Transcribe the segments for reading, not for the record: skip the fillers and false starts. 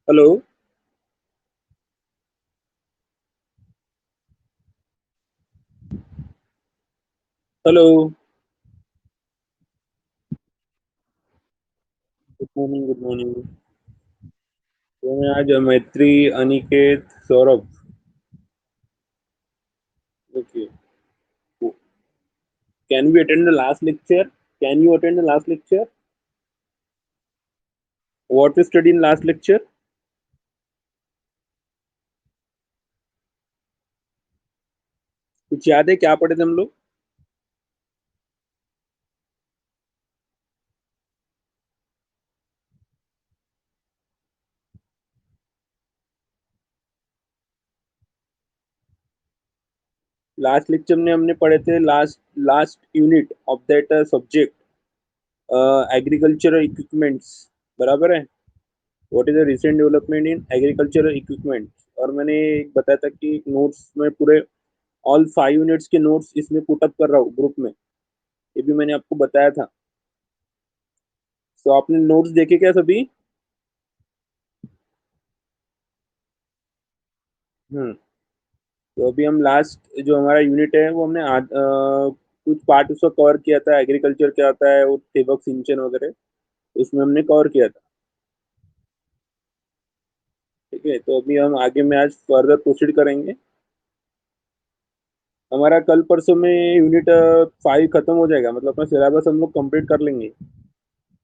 Hello. Hello. Good morning, good morning. तो मैं आज Maitri, Aniket, Saurabh. Okay. Can we attend the last lecture? Can you attend the last lecture? What we study in last lecture? कुछ याद है क्या पढ़े थे हम लोग? लास्ट लेक्चर में हमने पढ़े थे last last unit of that subject, agricultural equipments. बराबर है। What is the recent development in agricultural equipment. और मैंने एक बताया था कि नोट्स में पूरे ऑल 5 यूनिट्स के नोट्स इसमें पुटअप कर रहा हूँ ग्रुप में। ये भी मैंने आपको बताया था। तो आपने नोट्स देखे क्या सभी? हम्म। तो अभी हम लास्ट जो हमारा यूनिट है वो हमने कुछ पार्ट उसका कवर किया था, एग्रीकल्चर क्या होता है, वो ठिबक सिंचन वगैरह उसमें हमने कवर किया था। ठीक है, तो अभी हम आगे में आज फर्दर प्रोसीड करेंगे। हमारा कल परसों में यूनिट 5 खत्म हो जाएगा, मतलब अपना सिलेबस हम लोग कंप्लीट कर लेंगे।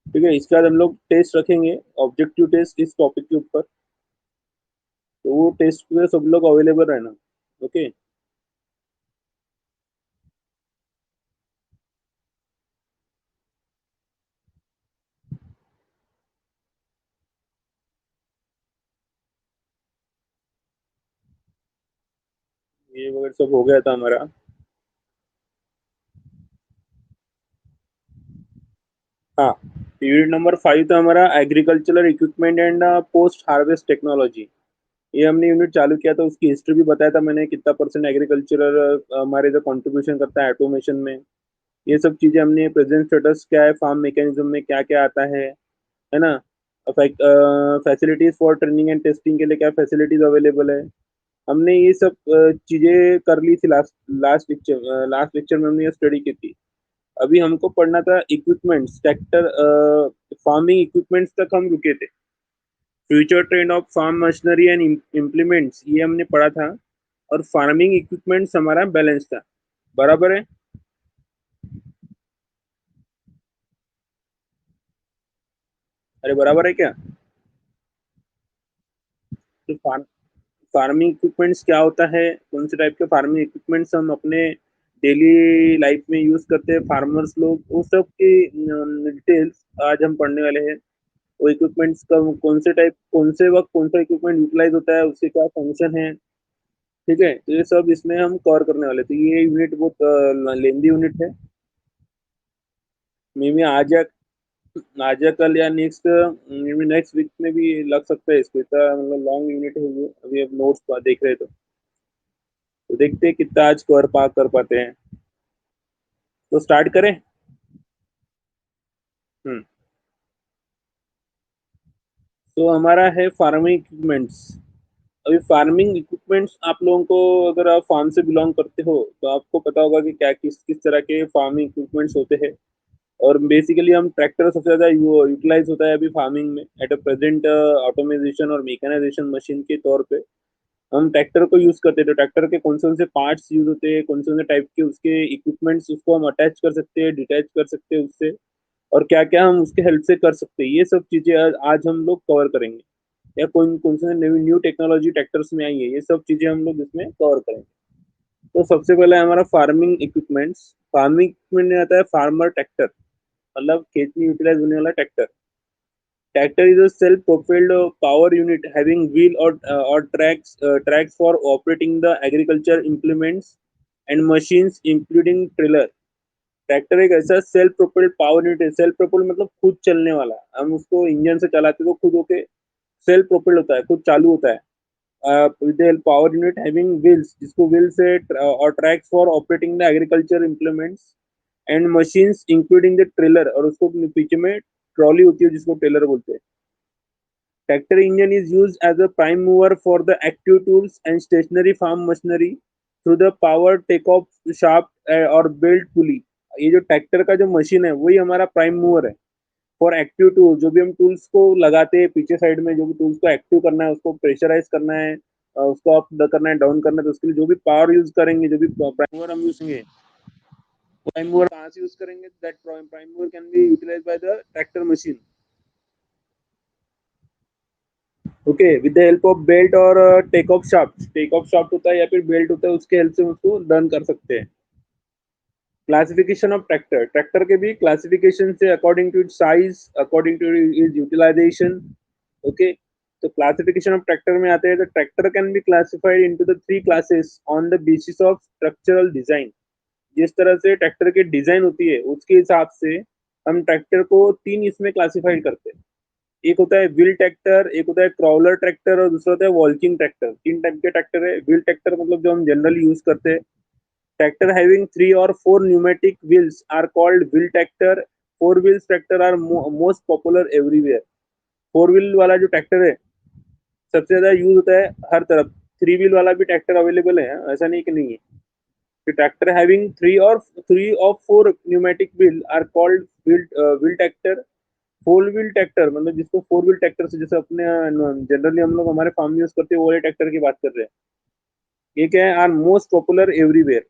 ठीक है, इसके बाद हम लोग टेस्ट रखेंगे, ऑब्जेक्टिव टेस्ट इस टॉपिक के ऊपर। तो वो टेस्ट में सब लोग अवेलेबल रहना। ओके। ये वगैरह सब हो गया था हमारा। हाँ। यूनिट नंबर 5 था हमारा agricultural equipment and post harvest technology. ये हमने यूनिट चालू किया था, उसकी हिस्ट्री भी बताया था मैंने, कितना परसेंट एग्रीकल्चरल हमारे इधर कंट्रीब्यूशन करता है ऑटोमेशन में। ये सब चीजें हमने, प्रेजेंट स्टेटस क्या है फार्म मैकेनिज्म में, क्या क्या आता है ना। Facilities for training and testing के लिए क्या फैसिलिटीज अवेलेबल है। हमने ये सब चीजें कर ली थी लास्ट लेक्चर में हमने ये स्टडी की थी। अभी हमको पढ़ना था इक्विपमेंट्स, ट्रैक्टर, फार्मिंग इक्विपमेंट्स तक हम रुके थे। Future trend of farm machinery and implements ये हमने पढ़ा था। और फार्मिंग इक्विपमेंट्स हमारा बैलेंस था। बराबर है। अरे बराबर है क्या? तो फार्मिंग इक्विपमेंट्स क्या होता है, कौन से टाइप के फार्मिंग इक्विपमेंट्स हम अपने डेली लाइफ में यूज करते हैं फार्मर्स लोग, वो सब की डिटेल्स आज हम पढ़ने वाले हैं। वो इक्विपमेंट्स का कौन से टाइप, कौन से वक्त कौन सा इक्विपमेंट यूटिलाइज होता है, उसके क्या फंक्शन है। ठीक है, तो ये सब इसमें हम कवर करने वाले, तो ये यूनिट बहुत लेंदी यूनिट है। मे बी आज या कल या नेक्स्ट नेक्स्ट वीक में भी लग सकता है इसको, इतना मतलब लॉन्ग यूनिट है ये। अभी अब नोट्स देख रहे तो देखते हैं कितना आज कवर पा कर पाते हैं। तो स्टार्ट करें। हम्म। तो हमारा है फार्मिंग इक्विपमेंट्स। अभी फार्मिंग इक्विपमेंट्स आप लोगों को, अगर आप फार्म से बिलोंग करते हो तो आपको पता होगा कि क्या किस किस तरह के फार्मिंग इक्विपमेंट्स होते हैं। और बेसिकली हम ट्रैक्टर सबसे ज्यादा यूटिलाइज होता है अभी फार्मिंग में एट अ प्रेजेंट, ऑटोमेजेशन और मेकेनाइजेशन मशीन के तौर पे हम ट्रैक्टर को यूज करते हैं। तो ट्रैक्टर के कौन से पार्ट्स यूज होते हैं, कौन से टाइप के उसके इक्विपमेंट्स, उसको हम अटैच कर सकते हैं, डिटैच कर सकते हैं उससे, और क्या क्या हम उसके हेल्प से कर सकते हैं, ये सब चीजें आज हम लोग कवर करेंगे। या कौन कौन से न्यू न्यू टेक्नोलॉजी ट्रैक्टर्स में आई है, ये सब चीजें हम लोग इसमें कवर करेंगे। तो सबसे पहला है हमारा फार्मिंग इक्विपमेंट्स। फार्मिंग इक्विपमेंट में आता है फार्मर ट्रैक्टर, मतलब खेत में यूटिलाइज होने वाला tractor. Tractor is a self-propelled power unit having wheel or tracks for operating the agriculture implements and machines including trailer. Tractor एक ऐसा सेल्फ प्रोपेल्ड पावर यूनिट है। सेल्फ प्रोपेल्ड मतलब खुद चलने वाला, हम उसको इंजन से चलाते तो खुद होके सेल्फ प्रोपेल्ड होता है, खुद चालू होता है। With power unit having wheels, जिसको व्हील से और tracks for operating the agriculture implements and machines including the trailer, और उसको पीछे में ट्रॉली होती है जिसको ट्रेलर बोलते हैं। Tractor engine is used as a prime mover for the active tools and stationary farm machinery through the power takeoff shaft or belt pulley. ये जो ट्रैक्टर का जो मशीन है वही हमारा प्राइम मूवर है फॉर एक्टिव टूल। जो भी हम टूल्स को लगाते हैं पीछे साइड में, जो भी टूल्स को एक्टिव करना है, उसको प्रेशराइज करना है, उसको अप करना है, डाउन करना है, तो उसके लिए जो भी पावर यूज करेंगे, जो भी प्राइम मूवर हम यूज करेंगे, प्राइम मूवर कहाँ से यूज करेंगे, that prime mover can be utilize by the tractor machine. Okay, with the help of belt और टेक ऑफ शाफ्ट होता है या फिर बेल्ट होता है, उसके हेल्प से उसको डन कर सकते हैं। क्लासिफिकेशन ऑफ ट्रैक्टर, ट्रैक्टर के भी क्लासिफिकेशन से according to its size, according to its utilization. Okay, तो क्लासिफिकेशन ऑफ ट्रैक्टर में आते हैं तो tractor can be classified into the three classes on the basis of structural design. जिस तरह से ट्रैक्टर की डिजाइन होती है उसके हिसाब से हम ट्रैक्टर को तीन इसमें क्लासिफाइड करते हैं। एक होता है व्हील ट्रैक्टर, एक होता है क्रॉलर ट्रैक्टर और दूसरा होता है वॉल्किंग ट्रैक्टर। तीन टाइप के ट्रैक्टर है। व्हील ट्रैक्टर मतलब जो हम जनरली यूज करते हैं। Tractor having 3 or 4 pneumatic wheels are called wheel tractor. Four wheels tractor are most popular everywhere. Four wheel वाला जो ट्रैक्टर है सबसे ज्यादा यूज होता है हर तरफ। थ्री व्हील वाला भी ट्रैक्टर अवेलेबल है, ऐसा नहीं कि नहीं है। ट्रैक्टर हैविंग थ्री और four pneumatic wheel are called wheel tractor. Four wheel tractor मतलब जिसको फोर व्हील ट्रैक्टर से, जैसे अपने जनरली हम लोग हमारे फार्म में यूज करते हैं वो वाले ट्रैक्टर की बात कर रहे हैं। ये क्या है, are most popular everywhere.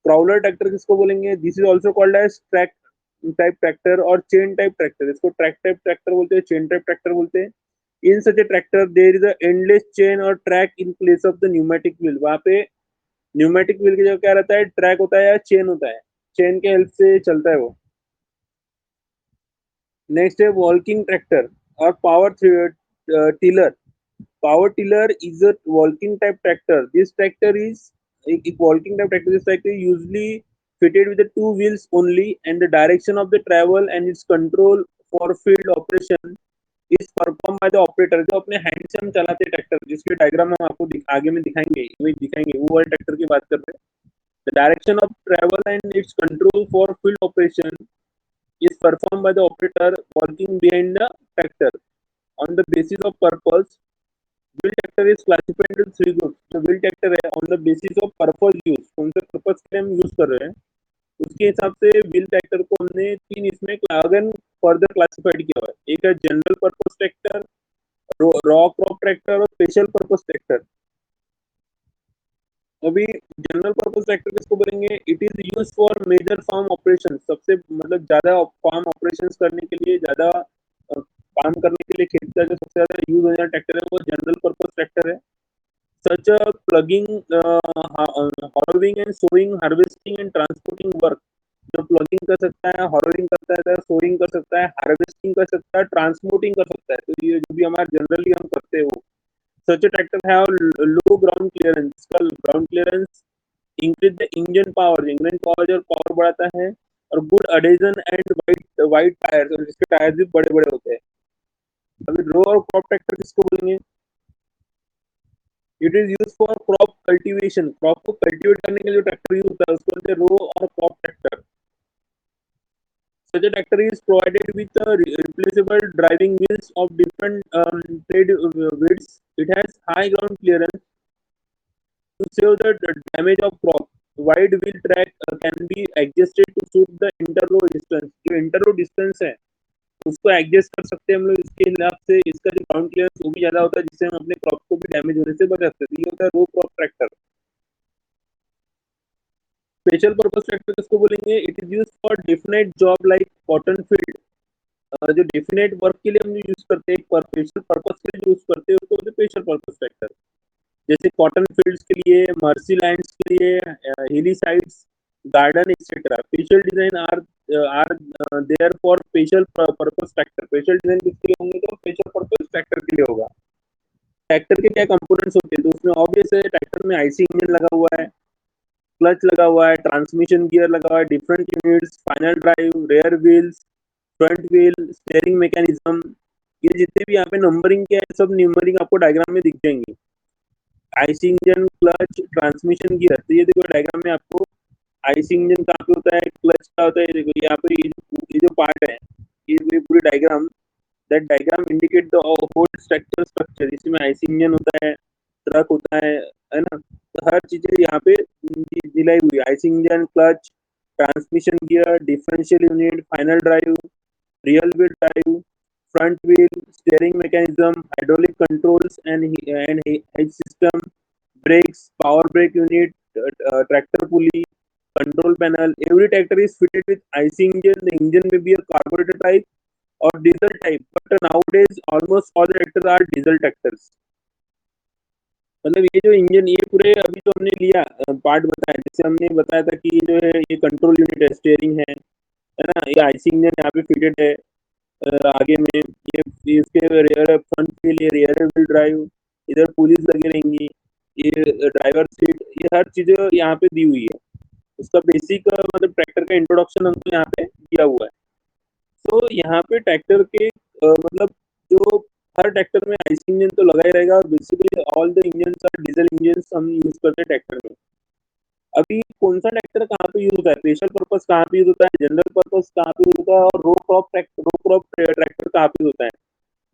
Crawler tractor किसको बोलेंगे, this is also called as track type tractor और चेन टाइप ट्रैक्टर। इसको ट्रैक टाइप ट्रैक्टर बोलते हैं, चेन टाइप ट्रैक्टर बोलते हैं। In such a tractor there is a endless chain और track in place of the pneumatic wheel. वहां पे pneumatic wheel की जगह क्या रहता है, ट्रैक होता है या चेन होता है। चेन के हेल्प से चलता है वो। नेक्स्ट है वॉल्किंग ट्रैक्टर और power tiller. Power tiller is a walking type tractor. This tractor is a walking type tractor. This tractor is usually fitted with the two wheels only, and the direction of the travel and its control for field operation is performed by the operator. जो अपने hand से हम चलाते हैं tractor, जिसके diagram हम आपको आगे में दिखाएंगे वो वाले ट्रैक्टर की बात कर रहे हैं। The direction of travel and its control for field operation is performed by the operator working behind the tractor. On the basis of purpose, wheel tractor is classified in three groups. जो wheel tractor है on the basis of purpose use, कौन से purpose के लिए हम use कर रहे हैं उसके हिसाब से व्हील ट्रैक्टर को हमने तीन इसमें अगेन फर्दर क्लासिफाइड किया हुआ है। एक है general purpose tractor, row crop tractor और स्पेशल पर्पस ट्रैक्टर। अभी जनरल पर्पस ट्रैक्टर किसको बोलेंगे, it is use for major farm operation. सबसे मतलब ज्यादा फार्म ऑपरेशन करने के लिए, ज्यादा काम करने के लिए खेत का जो सबसे ज्यादा यूज होने वाला ट्रैक्टर है वो जनरल पर्पस ट्रैक्टर है। such a plugging, harrowing and sowing, harvesting and transporting work। जो प्लगिंग कर सकता है, हॉरोइंग कर सकता है, सोइंग कर सकता है, हार्वेस्टिंग कर सकता है, ट्रांसपोर्टिंग कर सकता है। तो ये जो भी हमारे जनरली हम करते हैं वो सच ए ट्रैक्टर है। लो ग्राउंड क्लियरेंस, इसका ground clearance increase the engine power, engine power जो पावर बढ़ाता है, और good adhesion and white white tyre, जिसके टायर भी बड़े बड़े होते हैं। अभी रो और क्रॉप ट्रैक्टर किसको बोलेंगे, it is use for crop cultivation. Crop को कल्टीवेट करने के लिए जो ट्रैक्टर यूज होता है उसको बोलते हैं रो और crop tractor. Such a tractor is provided with replaceable driving wheels of different trade widths. It has high ground clearance to save the damage of crop. Wide wheel track can be adjusted to suit the interrow distance। जो interrow distance है उसको adjust कर सकते हैं हम लोग इसके हिसाब से। इसका जो ग्राउंड क्लियरेंस वो भी ज्यादा होता है जिससे हम अपने क्रॉप को भी डैमेज होने से बचा सकते हैं। ये होता है row crop tractor. Special purpose tractor किसको बोलेंगे, it is use for definite job like cotton field. जो डेफिनेट वर्क के लिए हम यूज करते हैं, स्पेशल पर्पस के लिए यूज करते हैं, उसको बोलते हैं स्पेशल पर्पस ट्रैक्टर। जैसे कॉटन फील्ड्स के लिए, मर्सी लैंड्स के लिए, hilly sides, garden etcetera. Special design are there for special purpose tractor. Special design किसके लिए होंगे, तो स्पेशल पर्पस ट्रैक्टर के लिए होगा। ट्रैक्टर के क्या कंपोनेंट्स होते हैं, तो उसमें ऑब्वियस है ट्रैक्टर में आईसी इंजन लगा हुआ है, क्लच लगा हुआ है, ट्रांसमिशन गियर लगा हुआ है, different units, final drive, rear wheels, front wheel, steering mechanism. ये जितने भी यहाँ पे नंबरिंग के है सब नंबरिंग आपको डायग्राम में दिख जाएंगे। IC engine, clutch, transmission gear. तो ये देखो डायग्राम में आपको आईसी इंजन कहाँ पे होता है, क्लच का होता है। देखो यहाँ पे ये जो पार्ट है, ये पूरी पूरी diagram that diagram indicate the whole structure, जिसमें आईसी इंजन होता है, ट्रक होता है ना? तो हर चीजें यहाँ पे दिलाई हुई है। IC engine, clutch, transmission gear, differential unit, final drive, real wheel drive, front wheel, steering mechanism, hydraulic controls and head system, brakes, power brake unit, tractor pulley, control panel. Every tractor is fitted with IC engine. The engine may be a carburetor type or diesel type, but nowadays almost all the tractors are diesel tractors. मतलब ये जो engine, ये पूरे अभी जो हमने लिया part बताया, जैसे हमने बताया था कि ये जो है ये कंट्रोल यूनिट है, स्टेयरिंग है ना? ये आईसी इंजन यहाँ पे फिटेड है आगे में, ये इसके रेयर फ्रंट व्हील, ये रियर व्हील ड्राइव, इधर पुलिस लगी रहेंगी, ये ड्राइवर सीट, ये हर चीजें यहाँ पे दी हुई है। उसका बेसिक मतलब ट्रैक्टर का इंट्रोडक्शन हमको यहाँ पे दिया हुआ है। तो यहाँ पे ट्रैक्टर के मतलब जो हर ट्रैक्टर में आईसी इंजन तो लगा ही रहेगा, और basically all the engine are diesel engine हम यूज करते हैं ट्रैक्टर में। अभी कौन सा ट्रैक्टर कहाँ पे यूज होता है, स्पेशल पर्पस कहाँ पे यूज होता है, जनरल पर्पस कहाँ पे यूज होता है, और रो क्रॉप ट्रैक्टर कहाँ पे यूज होता है,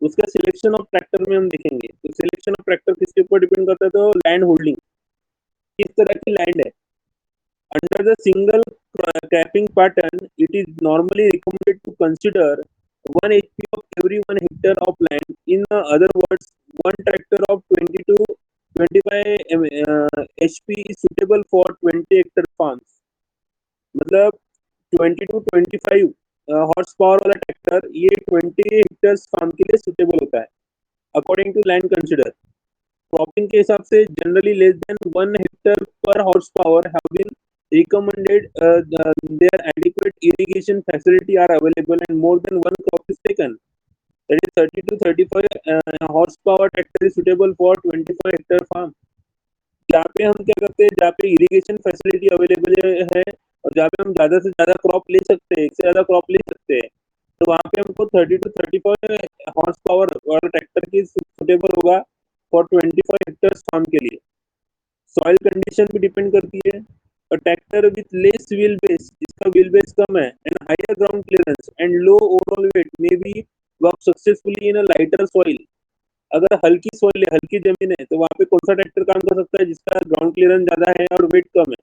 उसका सिलेक्शन ऑफ ट्रैक्टर में हम देखेंगे। तो सिलेक्शन ऑफ ट्रैक्टर किसके ऊपर डिपेंड करता है? तो लैंड होल्डिंग, किस तरह की लैंड है। Under the single cropping pattern, it is normally recommended to consider 1 HP of every 1 hectare of land. In other words, one tractor of 20 to 25 HP is suitable for 20 hectare farms. मतलब 20 to 25 horse power वाला tractor ये 20 hectares farm के लिए suitable होता है according to land consider. Cropping के हिसाब से जनरली लेस देन 1 हेक्टर पर horse power have been recommended, their adequate irrigation facility are available and more than one crop is taken. That is 30 to 35 horsepower tractor is suitable for 25 hectare farm. जहाँ पे हम क्या करते हैं, जहाँ पे irrigation facility available है और जहाँ पे हम ज़्यादा से ज़्यादा क्रॉप ले सकते हैं, एक से ज़्यादा क्रॉप ले सकते हैं, तो वहाँ पे हमको 30 to 35 हॉर्स पावर वाला ट्रैक्टर की सुटेबल होगा फॉर 25 हेक्टर्स फार्म के लिए। सॉइल कंडीशन भी डिपेंड करती है। और tractor with less wheel base, इसका व्हील बेस कम है, and higher ground clearance and low overall weight may be work successfully in a lighter soil. अगर हल्की सॉइल है, हल्की जमीन है, तो वहाँ पे कौन सा ट्रैक्टर काम कर सकता है? जिसका ग्राउंड क्लियरेंस ज्यादा है और वेट कम है,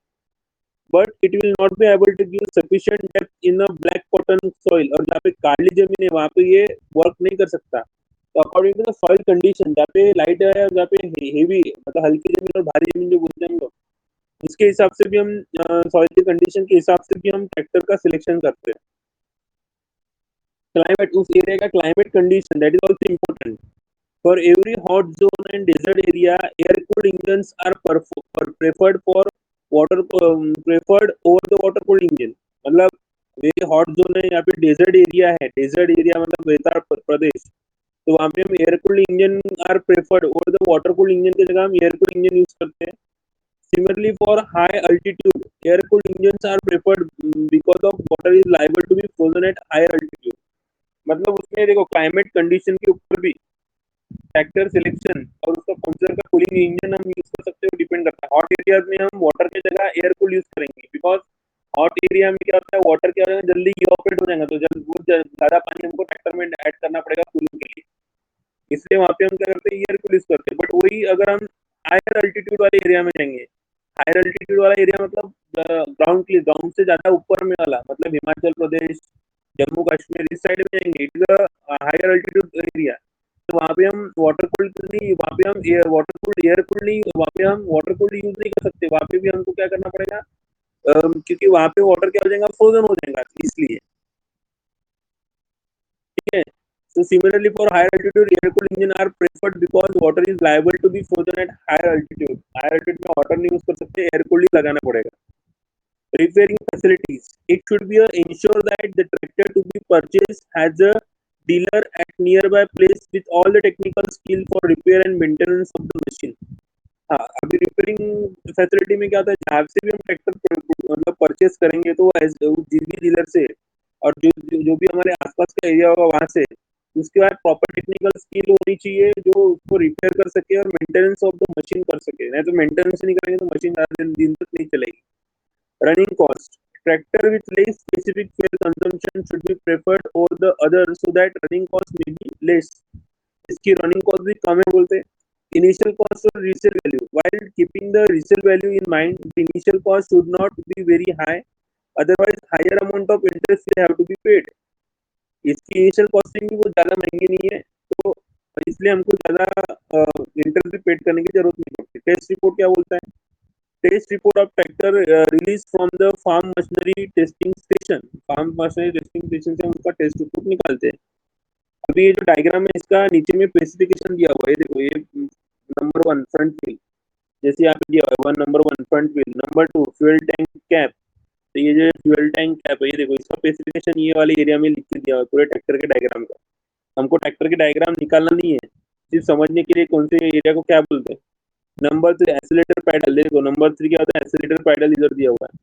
but it will not be able to give sufficient depth in a black cotton soil. और जहाँ पे काली जमीन है वहाँ पे ये वर्क नहीं कर सकता। तो according to the soil condition, जहाँ पे लाइट है और जहाँ पे हेवी मतलब हल्की जमीन और भारी जमीन जो बोलते हैं हम लोग, उसके हिसाब से भी हम सॉइल की कंडीशन के हिसाब से भी हम ट्रैक्टर का सिलेक्शन करते हैं। क्लाइमेट, उस एरिया का climate condition that is also important. For every hot zone and desert area, air-cooled engines are preferred for preferred over the water-cooled engine. मतलब ये हॉट जोन है, यहाँ पे डेजर्ट एरिया है, डेजर्ट एरिया मतलब रेताड़ प्रदेश, तो वहाँ पे हम air cooled engine are preferred over the water cooled engine की जगह हम एयर कूल्ड इंजन यूज करते हैं। Similarly, for high altitude, air-cooled engines are preferred because of water is liable to be frozen at higher altitude. मतलब उसमें देखो climate condition के ऊपर भी ट्रैक्टर सिलेक्शन और उसका कौन सा का कूलिंग इंजन हम यूज कर सकते हो डिपेंड करता है। हॉट एरियाज में हम वाटर की जगह एयर कूल यूज करेंगे, बिकॉज हॉट एरिया में क्या होता है, वाटर क्या होगा जल्दी इवापोरेट हो जाएगा, तो जब बहुत ज्यादा पानी हमको ट्रैक्टर में ऐड करना पड़ेगा कूलिंग के लिए, इसलिए वहाँ पे हम क्या करते हैं, एयर कूल यूज करते हैं। बट वही अगर हम हायर अल्टीट्यूड वाले एरिया में जाएंगे, हायर अल्टीट्यूड वाला एरिया मतलब ग्राउंड से ज्यादा ऊपर में वाला, मतलब हिमाचल प्रदेश, जम्मू कश्मीर इस साइड में जाएंगे, it is higher altitude area, तो वहाँ पे हम वाटर कूल्ड नहीं, वहाँ पे हम वाटर कूल्ड एयर कूल्ड नहीं, वहाँ पे हम वाटर कूल्ड यूज नहीं कर सकते, वहाँ पे भी हमको क्या करना पड़ेगा, क्योंकि वहाँ पे वाटर क्या हो जाएगा, फ्रोजन हो जाएगा इसलिए। ठीक है। So similarly for higher altitude, air cooled engine are preferred because water is liable to be frozen at higher altitude. Higher altitude में water नहीं यूज कर सकते, air cooled ही लगाना पड़ेगा। Repairing facilities, it should be ensure that the tractor to be purchased has a dealer at nearby place with all the technical skill for repair and maintenance of the machine. हाँ, अभी repairing facility में क्या होता है, जहाँ से भी हम ट्रैक्टर मतलब परचेस करेंगे तो वो जिस भी डीलर से और जो भी हमारे आसपास का एरिया होगा वहां से, उसके बाद प्रॉपर टेक्निकल स्किल होनी चाहिए जो उसको रिपेयर कर सके और मेंटेनेंस ऑफ द मशीन कर सके। नहीं तो मेंटेनेंस नहीं करेंगे तो मशीन ज्यादा दिन तक नहीं चलेगी। Running cost, tractor with less specific fuel consumption should be preferred over the other so that running cost may be less. इसकी running cost भी कम है बोलते हैं. Initial cost or resale value. While keeping the resale value in mind, the initial cost should not be very high. Otherwise, higher amount of interest will have to be paid. इसकी initial costing भी बहुत ज़्यादा महंगी नहीं है, तो इसलिए हमको ज़्यादा इंटरेस्ट भी पेड करने की जरूरत नहीं पड़ती. टेस्ट रिपोर्ट क्या बोलता है? Test report of tractor release from the farm machinery testing station. Farm machinery testing station से हम उसका टेस्ट रिपोर्ट निकालते हैं. अभी ये जो डायग्राम है इसका नीचे में स्पेसिफिकेशन दिया हुआ है. देखो ये नंबर 1 फ्रंट व्हील, जैसे यहाँ पे दिया हुआ है number 1 front wheel, number 2 fuel tank cap. तो ये जो फ्यूल टैंक कैप है ये देखो इसका स्पेसिफिकेशन ये वाले एरिया में लिख के दिया हुआ है पूरे ट्रैक्टर के डायग्राम का. हमको ट्रैक्टर के डायग्राम निकालना नहीं है, सिर्फ समझने के लिए कौन से एरिया को क्या बोलते हैं. नंबर 3 एक्सीलरेटर पैडल, देखो नंबर 3 क्या होता है? एक्सीलरेटर पैडल इधर दिया हुआ है.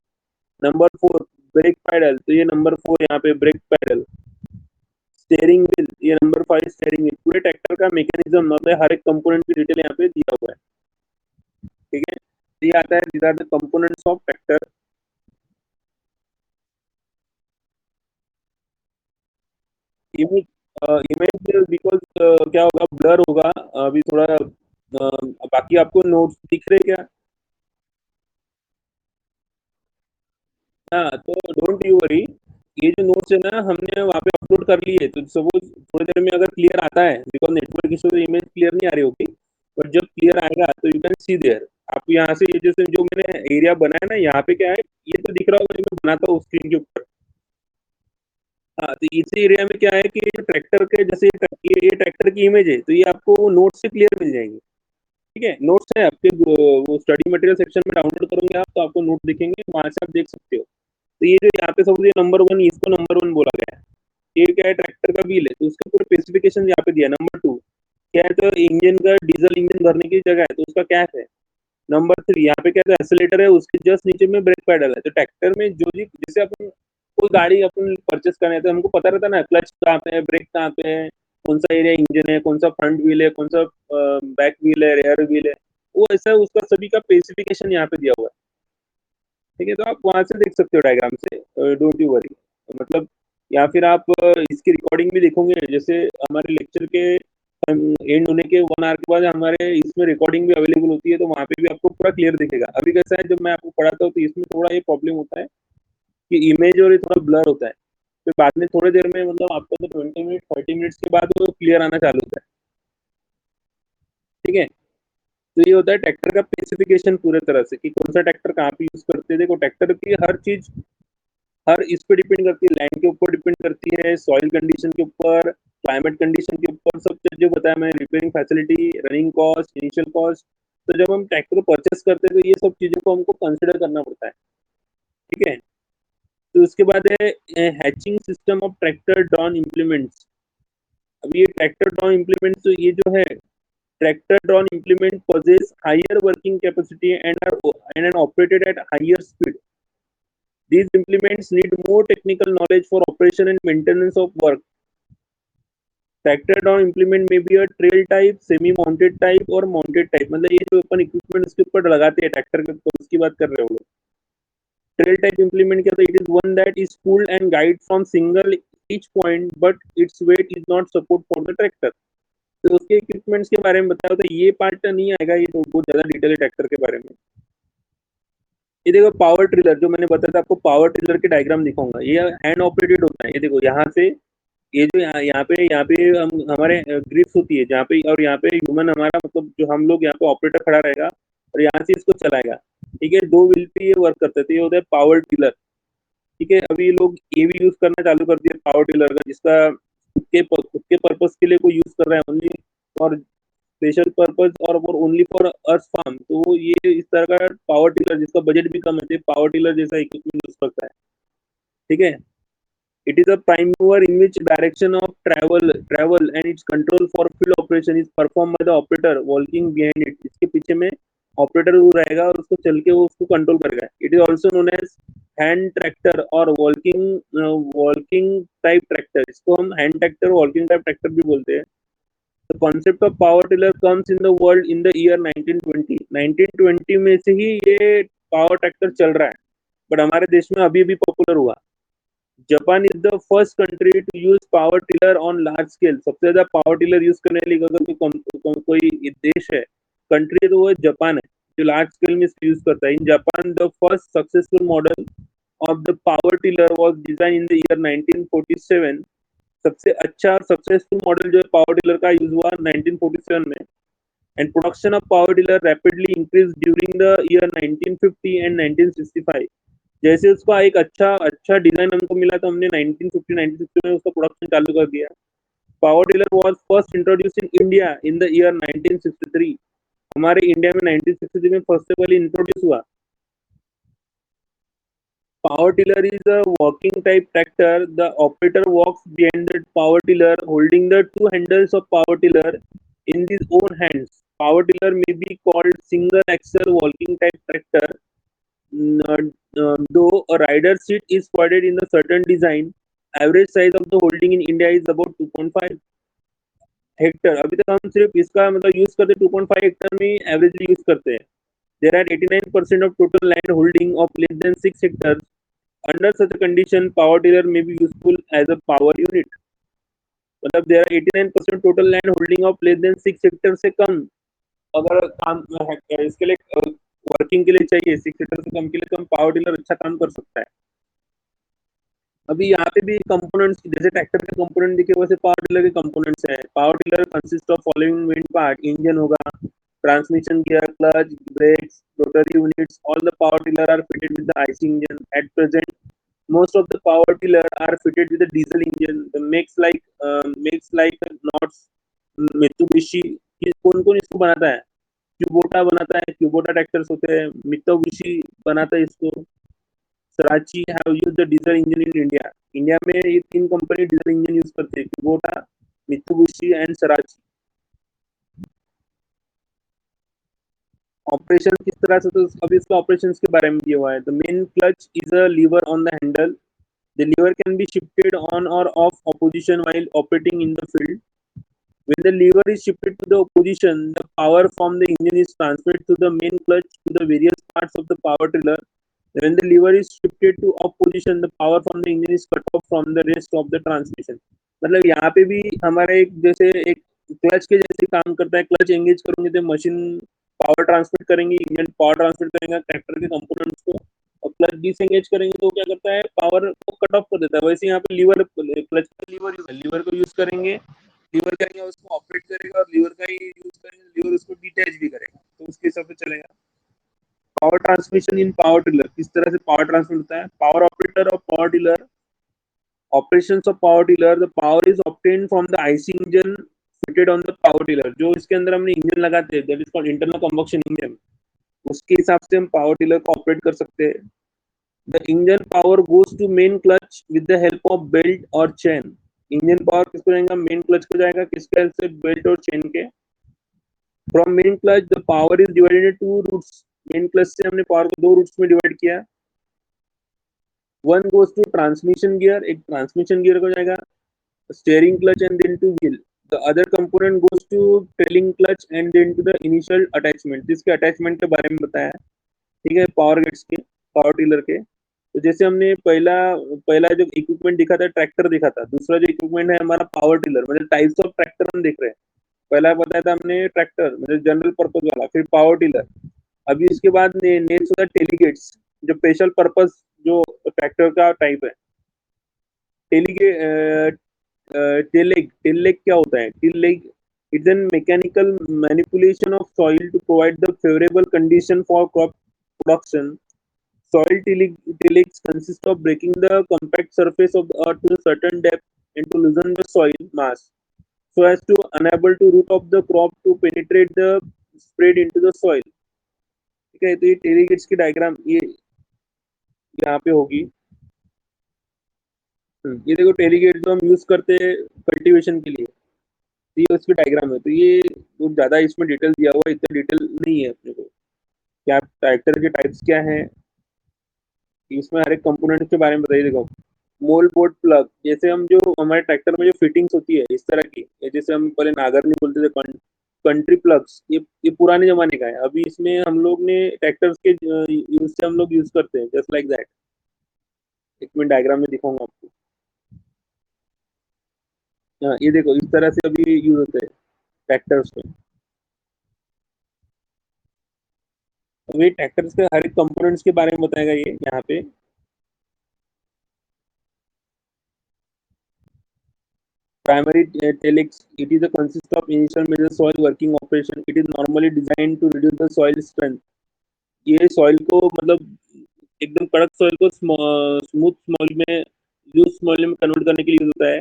नंबर 4 ब्रेक पैडल, तो ये नंबर 4 यहाँ पे ब्रेक पैडल. स्टेयरिंग व्हील, ये नंबर 5 स्टेयरिंग व्हील. पूरे ट्रैक्टर का मैकेनिज्म होता है, हर एक कंपोनेंट की डिटेल यहाँ पे दिया हुआ है. ठीक है, ये आता है these are the components of tractor. Image because क्या होगा, ब्लर होगा अभी थोड़ा. बाकी आपको नोट्स दिख रहे क्या? हाँ, तो डोंट यू वरी. ये जो नोट्स है ना हमने वहाँ पे अपलोड कर लिए, तो सपोज थोड़ी देर में अगर क्लियर आता है, बिकॉज नेटवर्क इशू तो इमेज क्लियर नहीं आ रही होगी, पर जब क्लियर आएगा तो यू कैन सी देयर. आप यहाँ से ये जैसे जो मैंने एरिया बनाया ना यहाँ पे क्या है, ये तो दिख रहा होगा जो मैं बनाता हूँ स्क्रीन के ऊपर. हाँ, तो इस एरिया में क्या है कि ट्रैक्टर के जैसे ये ट्रैक्टर की इमेज है, तो ये आपको नोट से क्लियर मिल जाएंगे. ठीक है, नोट्स है आपके वो स्टडी मटेरियल सेक्शन में डाउनलोड करोगे आप, तो आपको नोट दिखेंगे, वहां से आप देख सकते हो. तो ये जो यहाँ पे सब ये नंबर 1, इसको नंबर 1 बोला गया है. ये क्या है? ट्रैक्टर का व्हील है, तो उसके पूरे स्पेसिफिकेशन यहाँ पे दिया. नंबर 2 क्या है? तो इंजन का डीजल इंजन भरने की जगह है, तो उसका कैप है. नंबर 3 यहाँ पे क्या है? एक्सीलरेटर है, उसके जस्ट नीचे में ब्रेक पैडल है. तो ट्रैक्टर में जो भी जैसे अपन कोई गाड़ी अपन परचेस करने है, तो हमको पता रहता है ना क्लच कहाँ पे है, ब्रेक कहाँ पे है, कौन सा एरिया इंजन है, कौन सा फ्रंट व्हील है, कौन सा बैक व्हील है, रेयर व्हील है. वो ऐसा उसका सभी का स्पेसिफिकेशन यहाँ पे दिया हुआ है. ठीक है, तो आप वहां से देख सकते हो डायग्राम से, डोंट यू वरी. मतलब या फिर आप इसकी रिकॉर्डिंग भी देखोगे, जैसे हमारे लेक्चर के एंड होने के 1 आवर के बाद हमारे इसमें रिकॉर्डिंग भी अवेलेबल होती है, तो वहाँ पे भी आपको पूरा क्लियर दिखेगा. अभी कैसा है, जब मैं आपको पढ़ाता हूँ तो इसमें थोड़ा ये प्रॉब्लम होता है कि इमेज और ये थोड़ा ब्लर होता है. फिर बाद में थोड़ी देर में मतलब आपको तो 20 मिनट 30 मिनट्स के बाद वो क्लियर आना चालू होता है. ठीक है, तो ये होता है ट्रैक्टर का स्पेसिफिकेशन पूरे तरह से कि कौन सा ट्रैक्टर कहाँ पे यूज करते हैं. देखो ट्रैक्टर की हर चीज हर इस पे डिपेंड करती है, लैंड के ऊपर डिपेंड करती है, सॉइल कंडीशन के ऊपर, क्लाइमेट कंडीशन के ऊपर, सब चीज जो बताया मैंने, repairing facility, running cost, initial cost. तो जब हम ट्रैक्टर को परचेस करते हैं तो ये सब चीजों को हमको कंसिडर करना पड़ता है. ठीक है, तो उसके बाद है hatching system of tractor drawn implements. अब ये ट्रैक्टर ड्रॉन इम्प्लीमेंट्स तो ये जो है tractor drawn implement possess higher working capacity and are operated at higher speed. These implements need more technical knowledge for operation and maintenance of work. Tractor drawn implement may be a trail type, semi mounted type और mounted type. मतलब ये जो अपन equipment उसके ऊपर लगाते हैं tractor के ऊपर, उसकी बात कर रहे हो लोग. ट्रेल टाइप इम्प्लीमेंट क्या होता है? It is one that is pulled and guide from single each point but its weight is not support for the tractor. तो उसके इक्विपमेंट्स के बारे में बताया होता है. ये पार्ट नहीं आएगा, ये तो बहुत ज्यादा डिटेल है ट्रैक्टर के बारे में. ये देखो पावर ट्रिलर, जो मैंने बताया था आपको, पावर ट्रिलर के डायग्राम दिखाऊंगा. ये हैंड ऑपरेटेड होता है. ये देखो यहाँ से ये जो यहाँ पे हम हमारे ग्रिप्स होती है जहाँ पे, और यहाँ पे ह्यूमन हमारा मतलब जो हम लोग यहाँ पे ऑपरेटर खड़ा रहेगा और यहाँ से इसको चलाएगा. ठीक है, 2 व्हील पे ये वर्क करते थे. ये होता है पावर टिलर. ठीक है, अभी लोग ये भी यूज करना चालू कर दिया पावर टिलर का, जिसका खुद के पर्पज के लिए कोई यूज कर रहा है ओनली फॉर स्पेशल पर्पज और ओनली फॉर अर्थ फार्म, तो ये इस तरह का पावर टिलर जिसका बजट भी कम है, पावर टिलर जैसा इक्विपमेंट यूज करता है. ठीक है, it is a prime mover in which direction of travel and its control for field operation is perform by the operator walking behind it. इसके पीछे में ऑपरेटर वो रहेगा और उसको चल के वो उसको कंट्रोल करेगा. It is also known as hand tractor और वॉकिंग टाइप ट्रैक्टर. इसको हम hand tractor, walking type tractor भी बोलते हैं. The concept of power tiller comes in the world in the year 1920. 1920 में से ही ये पावर ट्रैक्टर चल रहा है. बट हमारे देश में अभी पॉपुलर हुआ। Japan is the first country to use power tiller on large scale. सबसे ज्यादा पावर टिलर यूज करने वाली अगर कोई देश है, कंट्री है, तो वो जापान है, जो लार्ज स्केल में यूज करता है। In Japan the first successful model of the power tiller was design in the year 1947। सबसे अच्छा और सक्सेसफुल मॉडल जो है पावर टिलर का यूज हुआ 1947 में। And production of power tiller rapidly increase during the year 1950 and 1965। जैसे उसका एक अच्छा अच्छा डिजाइन हमको मिला तो हमने 1950-1960 में उसका प्रोडक्शन चालू कर दिया। Power tiller was first introduce in India in the year 1963। हमारे इंडिया में 1963 में फर्स्ट ऑफ ऑल इंट्रोड्यूस हुआ। Power tiller is a walking type tractor. The operator walks behind the power tiller, holding the two handles of power tiller in his own hands. Power tiller may be called single axle walking type tractor. Though a rider seat is provided in a certain design, average size of the holding in India is about 2.5 Hector. अभी तक हम सिर्फ इसका मतलब use करते 2.5 Hector में averagely use करते हैं। There are 89% of total land holding of less than 6 hectares. Under such a condition, power tiller may be useful as a power unit। मतलब there are 89% total land holding of less than 6 hectare से कम अगर काम इसके लिए working के लिए चाहिए, 6 हेक्टर से कम के लिए, तो हम पावर टिलर अच्छा काम कर सकता है। अभी यहाँ पे भी कंपोनेंट्स जैसे ट्रैक्टर के कंपोनेंट दिखे वैसे पावर टिलर के कंपोनेंट्स हैं। Power tiller consist of following main part: engine होगा, transmission gear, clutch, brakes, rotary units. All the power tiller are fitted with the IC engine. At present most of the power tiller are fitted with a diesel engine। The makes like knots, Mitsubishi। कौन कौन इसको बनाता है? Kubota बनाता है, Kubota tractors होते हैं। Mitsubishi बनाता है इसको। सराची have used the diesel engine in India. India में ये तीन कंपनी डीजल इंजन यूज करते हैं: क्यूबोटा, मित्सुबिशी एंड सराची। ऑपरेशन किस तरह से, तो अभी इसका ऑपरेशन के बारे में दिया हुआ है। The main clutch is a lever on the handle. The lever can be shifted on or off opposition while operating in the field। When the lever is shifted to the opposition, the power from the engine is transferred to the main clutch to the various parts of the power tiller। When the lever is shifted to off position, the power from the engine is cut off from the rest of the transmission। मतलब यहाँ पे भी हमारा एक जैसे एक clutch के जैसे काम करता है। क्लच एंगेज करेंगे तो मशीन पावर ट्रांसमिट करेंगे, इंजन पावर ट्रांसमिट करेगा ट्रैक्टर के कंपोनेंट्स को। और क्लच डिसएंगेज करेंगे तो क्या करता है, पावर को कट ऑफ कर देता है। वैसे यहाँ पे लीवर, क्लच का लीवर को यूज करेंगे, लीवर करेंगे उसको ऑपरेट करेगा, और लीवर का ही यूज करेंगे, लीवर उसको डिटैच भी करेगा, तो उसके हिसाब से चलेगा। Power transmission in power tiller, किस तरह से पावर ट्रांसमिट होता है? Power operator of power tiller, operations of power tiller. The power is obtained from the IC engine fitted on the power tiller. जो इसके अंदर हमने इंजन लगाते हैं, that is called internal combustion engine, उसके हिसाब से हम पावर टिलर को ऑपरेट कर सकते हैं। The engine power goes to main clutch with the help of belt और चेन। इंजन पावर किसको जाएगा? मेन क्लच को जाएगा, किसके हेल्प से? बेल्ट और चेन के। From main clutch the power is divided in two routes. Main clutch से हमने पावर को दो रूट्स में डिवाइड किया। One goes to transmission gear, एक ट्रांसमिशन गियर को जाएगा, steering clutch and then to wheel. The other component goes to trailing clutch and then to the initial attachment. जिसके अटैचमेंट के बारे में बताया, ठीक है, पावर गेट्स के, पावर टिलर के। तो जैसे हमने पहला पहला जो इक्विपमेंट दिखा था ट्रैक्टर दिखा था, दूसरा जो इक्विपमेंट है हमारा पावर टिलर। मतलब टाइप्स ऑफ ट्रैक्टर हम देख रहे हैं। पहला बताया था हमने ट्रैक्टर मतलब जनरल पर्पज वाला, फिर पावर टिलर। अभी उसके बाद नेक्स्ट होता है टेलीगेट्स, जो स्पेशल पर्पज जो ट्रैक्टर का टाइप है। टेलीगेट टेल लेग क्या होता है? Tillage it's an mechanical manipulation of soil to provide the favourable condition for crop production. Soil tillage consists of breaking the compact surface of the earth to a certain depth and to loosen the soil mass so as to enable to root of the crop to penetrate the spread into the soil। ठीक है, तो ये टेलीगेट्स की diagram ये यहाँ पे होगी। ये देखो टेलीगेट जो हम यूज करते हैं कल्टीवेशन के लिए, तो ये उसकी डायग्राम है। तो ये बहुत ज्यादा इसमें डिटेल दिया हुआ है, इतना डिटेल नहीं है अपने को। क्या ट्रैक्टर के टाइप्स क्या हैं, इसमें हर एक कंपोनेंट के बारे में बताइए। देखो, मोल बोर्ड प्लग, जैसे हम जो हमारे ट्रैक्टर में जो फिटिंग्स होती है इस तरह की, जैसे हम पहले नागर नहीं बोलते थे, कंट्री प्लग्स, ये पुराने जमाने का है। अभी इसमें हम लोग ने ट्रैक्टर्स के यूज से हम लोग यूज करते हैं, जस्ट लाइक दैट। एक मिनट डायग्राम में दिखाऊंगा आपको। ये देखो इस तरह से अभी यूज होते हैं ट्रैक्टर्स में। अभी ट्रैक्टर्स के हर एक कंपोनेंट्स के बारे में बताएगा ये यहाँ पे। Primary telex, it is a consist of initial major soil working operation. It is normally designed to reduce the soil strength. ये सॉइल को मतलब एकदम कड़क सॉइल को स्मूथ सॉइल में, लूज सॉइल में कन्वर्ट करने के लिए यूज होता है।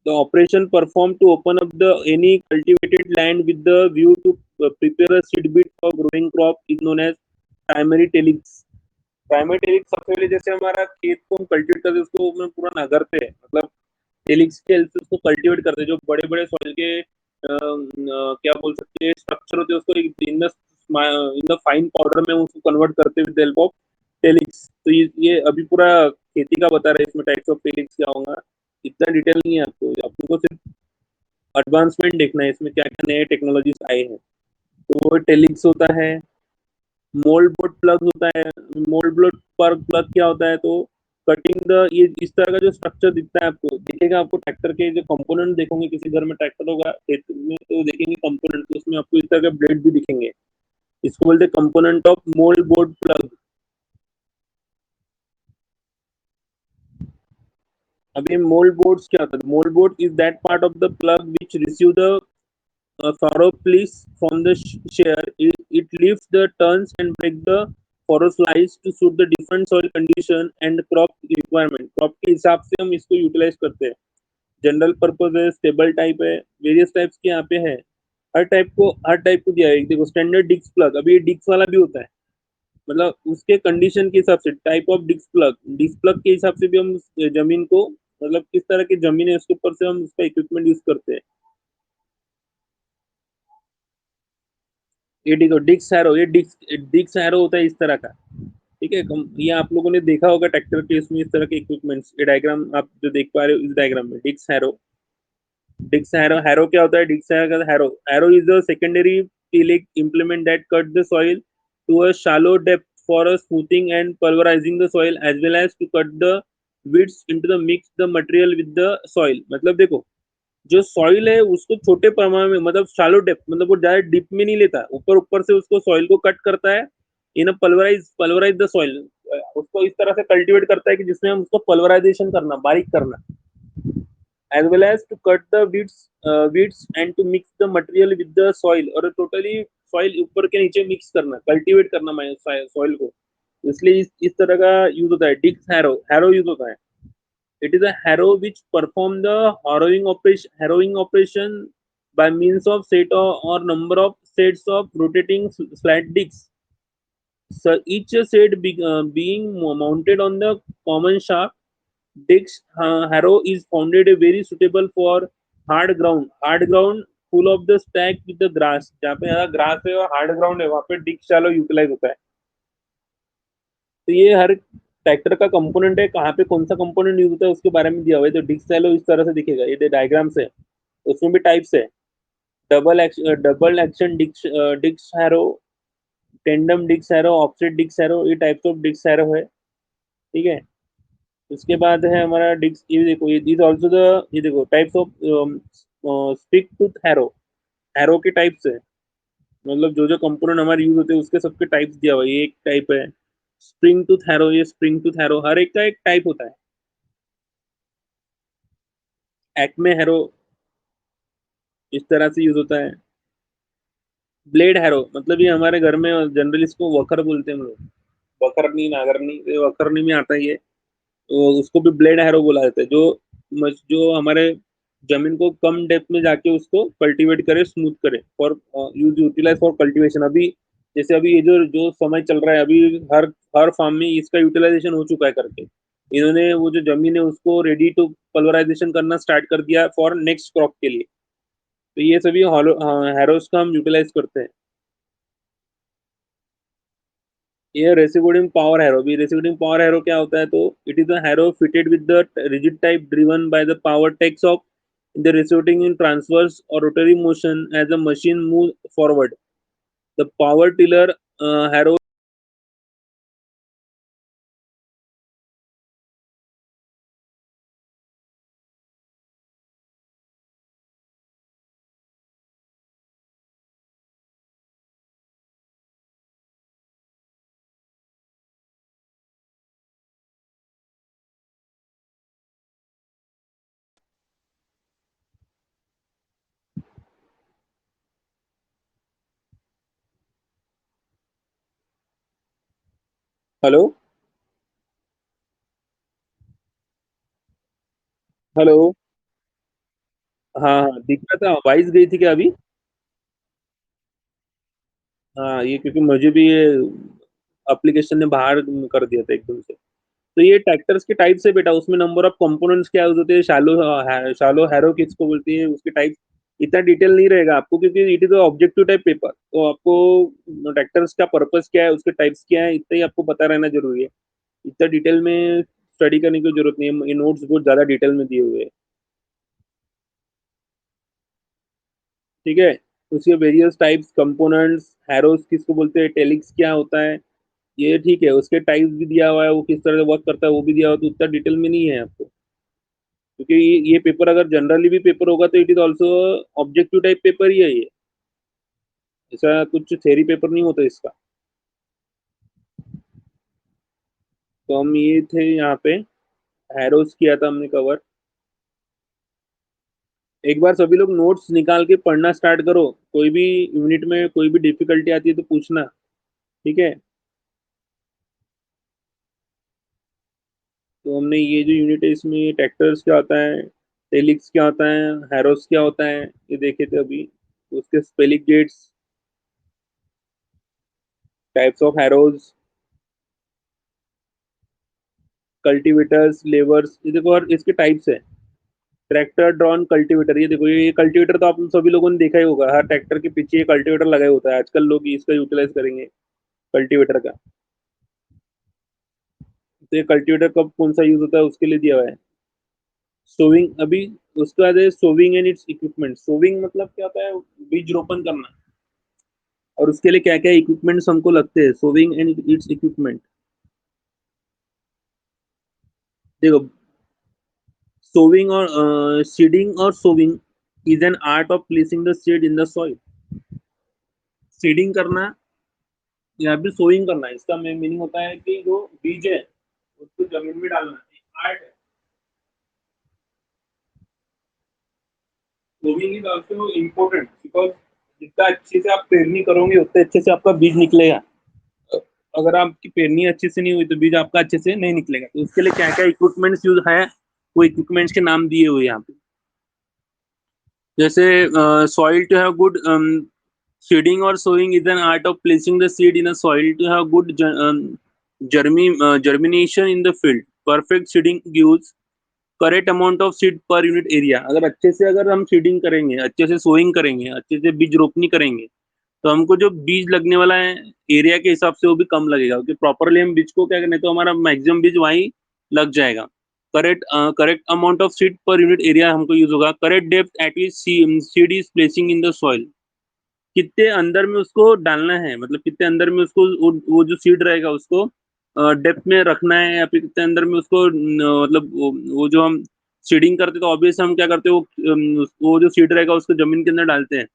The operation performed to open up the any cultivated land with the view to prepare a seed bed for growing crop is known as primary tillage. Primary टेलिक्स सबसे पहले जैसे हमारा खेत को हम कल्टिवेट करते हैं, उसको हम पूरा नगरते हैं, मतलब टेलिक्स के हेल्प से उसको कल्टिवेट करते हैं। जो बड़े बड़े सॉइल के क्या बोल सकते हैं स्ट्रक्चर होते हैं, उसको इन द फाइन पाउडर में उसको कन्वर्ट करते हैं विद हेल्प ऑफ टेलिक्स। तो ये अभी पूरा खेती का बता रहे हैं, इसमें टाइप्स ऑफ टेलिक्स क्या होगा, इतना डिटेल नहीं है आपको, आपको सिर्फ एडवांसमेंट देखना है इसमें क्या क्या नए टेक्नोलॉजीज आए हैं। तो वो टेलिक्स होता है। मोल्ड बोर्ड प्लग होता है। मोल्ड बोर्ड पर प्लग क्या होता है, तो कटिंग द, ये इस तरह का जो स्ट्रक्चर दिखता है आपको, दिखेगा आपको ट्रैक्टर के जो कंपोनेंट देखोगे, किसी घर में ट्रैक्टर होगा खेत में तो देखेंगे कंपोनेंट, तो उसमें आपको इस तरह के ब्लेड भी दिखेंगे। इसको बोलते हैं component of mould board plug. अभी मोल्ड बोर्ड्स क्या होता है? Mould board is that part of the plug which receive the furrow fleece from the shear. It lifts the turns and break the furrow slice to suit the different soil condition and crop requirement. Crop के हिसाब से हम इसको utilise करते हैं। General purpose है, stable type है, various types के यहाँ पे है। हर टाइप को दिया है। देखो स्टैंडर्ड डिस्क प्लग, अभी ये डिस्क वाला भी होता है, मतलब उसके कंडीशन के हिसाब से टाइप ऑफ डिस्क प्लग के हिसाब से भी हम जमीन को, मतलब किस तरह की जमीन है उसके ऊपर से हम उसका इक्विपमेंट यूज करते हैं। ये देखो डिक्स हैरो, ये डिक्स हैरो होता है इस तरह का। ठीक है, ये आप लोगों ने देखा होगा ट्रैक्टर के इसमें इस तरह के इक्विपमेंट्स। ये डायग्राम आप जो देख पा रहे हो इस डायग्राम में डिक्स हैरो। हैरो क्या होता है? Harrow is the secondary tilling implement that cut the soil to a shallow depth for a smoothing and pulverizing the soil as well as to cut the weeds into the mix the material with the soil। मतलब देखो जो soil है उसको छोटे पैमाने में, मतलब शालो depth, मतलब वो ज्यादा डीप में नहीं लेता, ऊपर ऊपर से उसको सॉइल को कट करता है। इन पल्वराइज द सॉइल, उसको इस तरह से कल्टीवेट करता है कि जिसमें हम उसको पल्वराइजेशन करना, बारीक करना, as well as to cut the weeds and to mix the material with the soil, और टोटली सॉइल ऊपर के नीचे मिक्स करना, कल्टीवेट करना सॉइल को। इसलिए इस तरह का यूज होता है। डिक्स हैरो यूज होता है। It is a harrow which perform the harrowing operation by means of set or number of sets of rotating flat discs. So each set being mounted on the common shaft. Disc harrow is found very suitable for hard ground. Hard ground full of the stack with the grass. जहाँ पे ज़्यादा grass है और hard ground है वहाँ पे डिक्स shallow utilise होता है। तो ये हर ट्रैक्टर का कंपोनेंट है, कहाँ पे कौन सा कंपोनेंट यूज होता है उसके बारे में दिया हुआ है। तो डिस्क सैलो इस तरह से दिखेगा, ये डायग्राम से। उसमें भी टाइप्स है, double action disc harrow, tandem disc harrow, offset disc harrow, ये टाइप्स ऑफ डिस्क हैरो है। ठीक है, उसके बाद है हमारा डिस्क, ये देखो ये दिस आल्सो द, ये देखो types of stick tooth harrow. Harrow के टाइप्स है, मतलब जो जो कंपोनेंट हमारे यूज होते हैं उसके सबके टाइप्स दिया हुआ है। ये एक टाइप है स्प्रिंग टूथ हैरो, ये स्प्रिंग टूथ हैरो, हर एक का एक टाइप होता है। एक्मे हैरो इस तरह से यूज होता है। ब्लेड हैरो, मतलब ये हमारे घर में जनरली इसको वखर बोलते हैं हम लोग, वखरनी नागरनी, ये वखरनी में आता है ये। तो उसको भी ब्लेड हैरो बोला जाता है, जो हमारे जमीन को कम डेप्थ में जाके उसको कल्टीवेट करे, स्मूथ करे फॉर यूटिलाइज फॉर कल्टीवेशन। अभी जैसे अभी ये जो जो समय चल रहा है अभी, हर हर फार्म में इसका यूटिलाइजेशन हो चुका है करके, इन्होंने वो जो जमीन है उसको रेडी टू पल्वराइजेशन करना स्टार्ट कर दिया फॉर नेक्स्ट क्रॉप के लिए। तो ये सभी हैरोस का हम यूटिलाइज करते हैं। ये रेसिगोडियम पावर हैरो भी, रेसिगोडियम पावर हैरो क्या होता है, तो it is a harrow fitted with the rigid type driven by the power takes off The resulting in transverse or rotary motion as the machine moves forward. The power tiller harrow. Hello, hello. हाँ हाँ, दिख रहा था, voice गई थी क्या अभी? हाँ, ये क्योंकि मुझे भी ये एप्लीकेशन ने बाहर कर दिया था एकदम से। तो ये ट्रैक्टर्स के टाइप से बेटा, उसमें नंबर ऑफ कंपोनेंट्स क्या यूज होते हैं, शालो हैरो किसको बोलती है, उसके टाइप इतना डिटेल नहीं रहेगा आपको, क्योंकि it is objective type paper, तो आपको ट्रैक्टर्स का पर्पस क्या है, उसके टाइप्स क्या है, इतना ही आपको पता रहना जरूरी है। इतना डिटेल में स्टडी करने की जरूरत नहीं है, ये नोट्स बहुत ज्यादा डिटेल में दिए हुए हैं। ठीक है। उसके वेरियस टाइप्स, कंपोनेंट्स, हैरोस किसको बोलते हैं, टेलिक्स क्या होता है, ये ठीक है। उसके टाइप्स भी दिया हुआ है, वो किस तरह से वर्क करता है वो भी दिया हुआ है, तो उतना डिटेल में नहीं है आपको, क्योंकि ये पेपर अगर जनरली भी पेपर होगा तो it is also objective type paper ही है ये, ऐसा कुछ थेरी पेपर नहीं होता इसका। तो हम ये थे यहाँ पे, हैरोस किया था हमने कवर। एक बार सभी लोग नोट्स निकाल के पढ़ना स्टार्ट करो, कोई भी यूनिट में कोई भी डिफिकल्टी आती है तो पूछना। ठीक है। तो हमने ये जो यूनिट है इसमें ट्रैक्टर्स क्या होता है, टेलिक्स क्या होता है, हैरोस क्या होता है, ये देखे थे अभी। उसके स्पेलिंग गेट्स, types of harrows, cultivators, levers, ये देखो, और इसके टाइप्स है। ट्रैक्टर ड्रॉन कल्टीवेटर, ये देखो, ये कल्टीवेटर तो आप सभी लोगों ने देखा ही होगा, हर ट्रैक्टर के पीछे ये कल्टीवेटर लगा ही होता है, आजकल लोग इसका यूटिलाइज करेंगे कल्टीवेटर का। तो ये कल्टीवेटर कब कौन सा यूज होता है उसके लिए दिया हुआ है। सोविंग अभी, उसके बाद है sowing and it's equipment. Sowing मतलब क्या होता है, बीज रोपण करना, और उसके लिए क्या क्या इक्विपमेंट्स हमको लगते हैं, सोविंग एंड इट्स इक्विपमेंट। देखो, सोविंग और सीडिंग और sowing is an art of placing the seed in the soil. Seeding करना या फिर सोइंग करना, इसका मीनिंग होता है कि जो बीज है उसको जमीन में डालना, आर्ट है। Sowing is also important because जितना अच्छे से आप पेरनी करोगे उतने अच्छे से आपका बीज निकलेगा। अगर आपकी पेरनी अच्छे से नहीं हुई तो बीज आपका अच्छे से नहीं निकलेगा। तो उसके लिए क्या क्या इक्विपमेंट्स यूज है, वो इक्विपमेंट्स के नाम दिए हुए यहाँ पे। जैसे soil to have good seeding और sowing is an art of placing the seed in a soil to have good germination in the field. Perfect seeding gives correct amount of seed per unit area. अगर अच्छे से अगर हम seeding करेंगे, अच्छे से sowing करेंगे, अच्छे से बीज रोपनी करेंगे, तो हमको जो बीज लगने वाला है एरिया के हिसाब से वो भी कम लगेगा, क्योंकि प्रॉपरली हम बीज को क्या करने, तो हमारा मैक्सिमम बीज वहीं लग जाएगा। Correct amount of seed per unit area हमको यूज होगा। Correct depth eight which seed is placing in the soil, कितने अंदर में उसको डालना है, मतलब कितने अंदर में उसको वो जो सीड रहेगा उसको डेप्थ में रखना है, या फिर कितने अंदर में उसको मतलब वो जो हम सीडिंग करते तो ऑब्वियस हम क्या करते हैं, वो जो सीड रहेगा उसको जमीन के अंदर डालते हैं,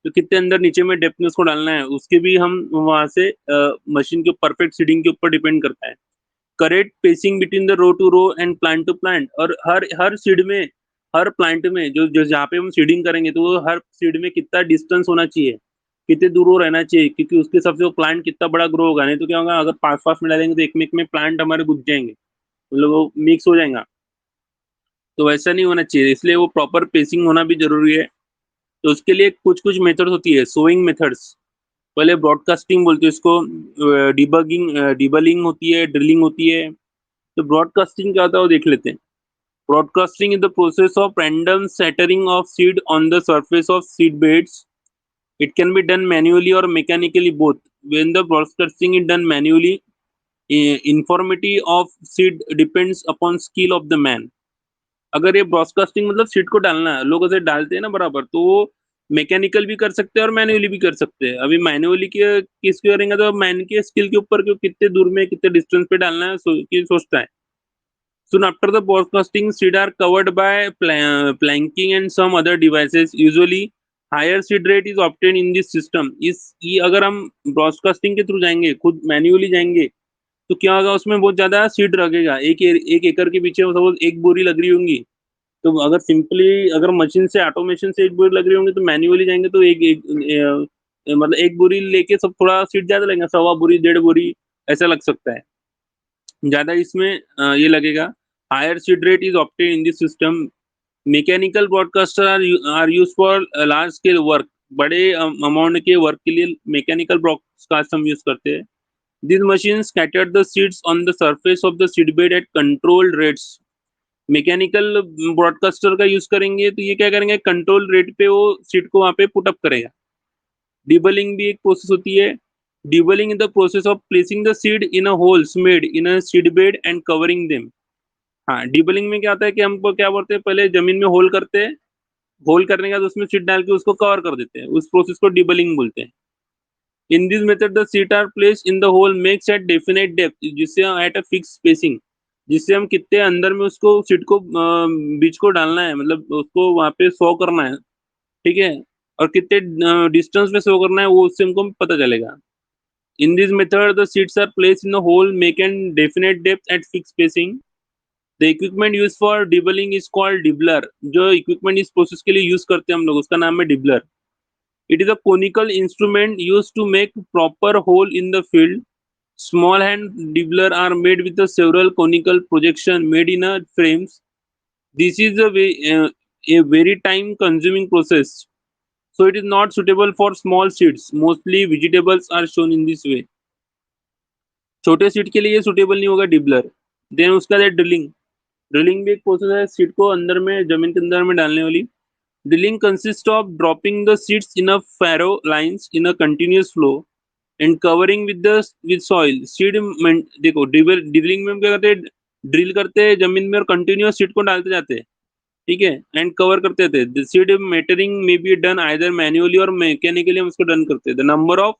तो कितने अंदर नीचे में डेप्थ में उसको डालना है, उसके भी हम वहां से मशीन के परफेक्ट सीडिंग के ऊपर डिपेंड करता है। Correct spacing between the row to row and plant to plant, और हर हर सीड में, हर प्लांट में, जो जो जहाँ पे हम सीडिंग करेंगे तो वो हर सीड में कितना डिस्टेंस होना चाहिए, कितने दूर वो रहना चाहिए, क्योंकि उसके हिसाब से वो प्लांट कितना बड़ा ग्रो होगा। नहीं तो क्या होगा, अगर पास पास में डालेंगे तो एक में प्लांट हमारे घुस जाएंगे, मतलब वो मिक्स हो जाएगा। तो वैसा नहीं होना चाहिए, इसलिए वो प्रॉपर पेसिंग होना भी जरूरी है। तो उसके लिए कुछ कुछ मेथड्स होती है, सोइंग मेथड्स। पहले ब्रॉडकास्टिंग बोलते हैं इसको, डिबलिंग होती है, ड्रिलिंग होती है। तो ब्रॉडकास्टिंग क्या होता है वो देख लेते हैं। Broadcasting is the process of random scattering of seed on the surface of seed beds. It can be done manually or mechanically both. When the broadcasting is done manually, informity of seed depends upon skill of the man. अगर ये broadcasting मतलब seed को डालना है, लोग ऐसे डालते हैं ना बराबर, तो वो मैकेनिकल भी कर सकते हैं और मैन्युअली भी कर सकते हैं। अभी मैन्युअली के किसकी करेंगे तो मैन के स्किल के ऊपर कि वो कितने दूर में, कितने डिस्टेंस पे डालना है ये सोचता है। Soon after the broadcasting, seed are covered by planking and some other devices. Usually, higher seed rate is obtained in this system. इस ये अगर हम ब्रॉडकास्टिंग के थ्रू जाएंगे, खुद मैन्युअली जाएंगे, तो क्या होगा उसमें बहुत ज्यादा सीड लगेगा। एक एकड़ के पीछे सपोज एक बोरी लग रही होंगी, तो अगर सिंपली अगर मशीन से ऑटोमेशन से एक बोरी लग रही होंगी तो मैन्युअली जाएंगे तो मतलब एक बोरी लेके सब थोड़ा सीड ज्यादा लगेगा, सवा बोरी, डेढ़ बोरी ऐसा लग सकता है। ज़्यादा इसमें ये लगेगा। Higher seed rate is obtained in this system. Mechanical broadcaster are used for large scale work. बड़े अमाउंट के वर्क के लिए मैकेनिकल ब्रॉडकास्ट हम यूज़ करते हैं। These machines scatter the seeds on the surface of the seedbed at controlled rates. Mechanical broadcaster का use करेंगे तो ये क्या करेंगे, कंट्रोल रेट पे वो सीड को वहां पे पुट अप करेगा। डिबलिंग भी एक प्रोसेस होती है। Dibbling in the process of placing the seed in a holes made in a seed bed and covering them. हाँ, डिबलिंग में क्या होता है कि हमको क्या बोलते हैं, पहले जमीन में होल करते हैं, होल करने के बाद उसमें सीड डाल के उसको कवर कर देते हैं, उस प्रोसेस को डिबलिंग बोलते हैं। In this method the seed are place in the hole makes at definite depth, जिससे एट अ फिक्स स्पेसिंग, जिससे हम कितने अंदर में उसको सीड को बीज को डालना है, मतलब उसको वहां पे सो करना है, ठीक है, और कितने डिस्टेंस पे सो करना है वो उससे हमको पता चलेगा। In this method, the seeds are placed in a hole making definite depth at fixed spacing. The equipment used for dibbling is called dibbler. जो equipment इस process के लिए use करते हैं हम लोग, उसका नाम है dibbler. It is a conical instrument used to make proper hole in the field. Small hand dibbler are made with the several conical projection made in a frames. This is a very time consuming process. So it is not suitable for small seeds. Mostly vegetables are shown in this way. छोटे seat के लिए ये suitable नहीं होगा dibbler. Then उसका है drilling. Drilling भी एक प्रोसेस है सीट को अंदर में जमीन के अंदर में डालने वाली। Drilling consist of dropping the seeds in a pharaoh lines in a continuous flow and covering with soil seed. देखो ड्रिलिंग में हम क्या करते हैं, ड्रिल करते हैं जमीन में और कंटिन्यूअस सीड को डालते जाते हैं, ठीक है, एंड कवर करते थे। The seed metering may be done either manually और मैकेनिकली, हम उसको डन करते हैं। The number of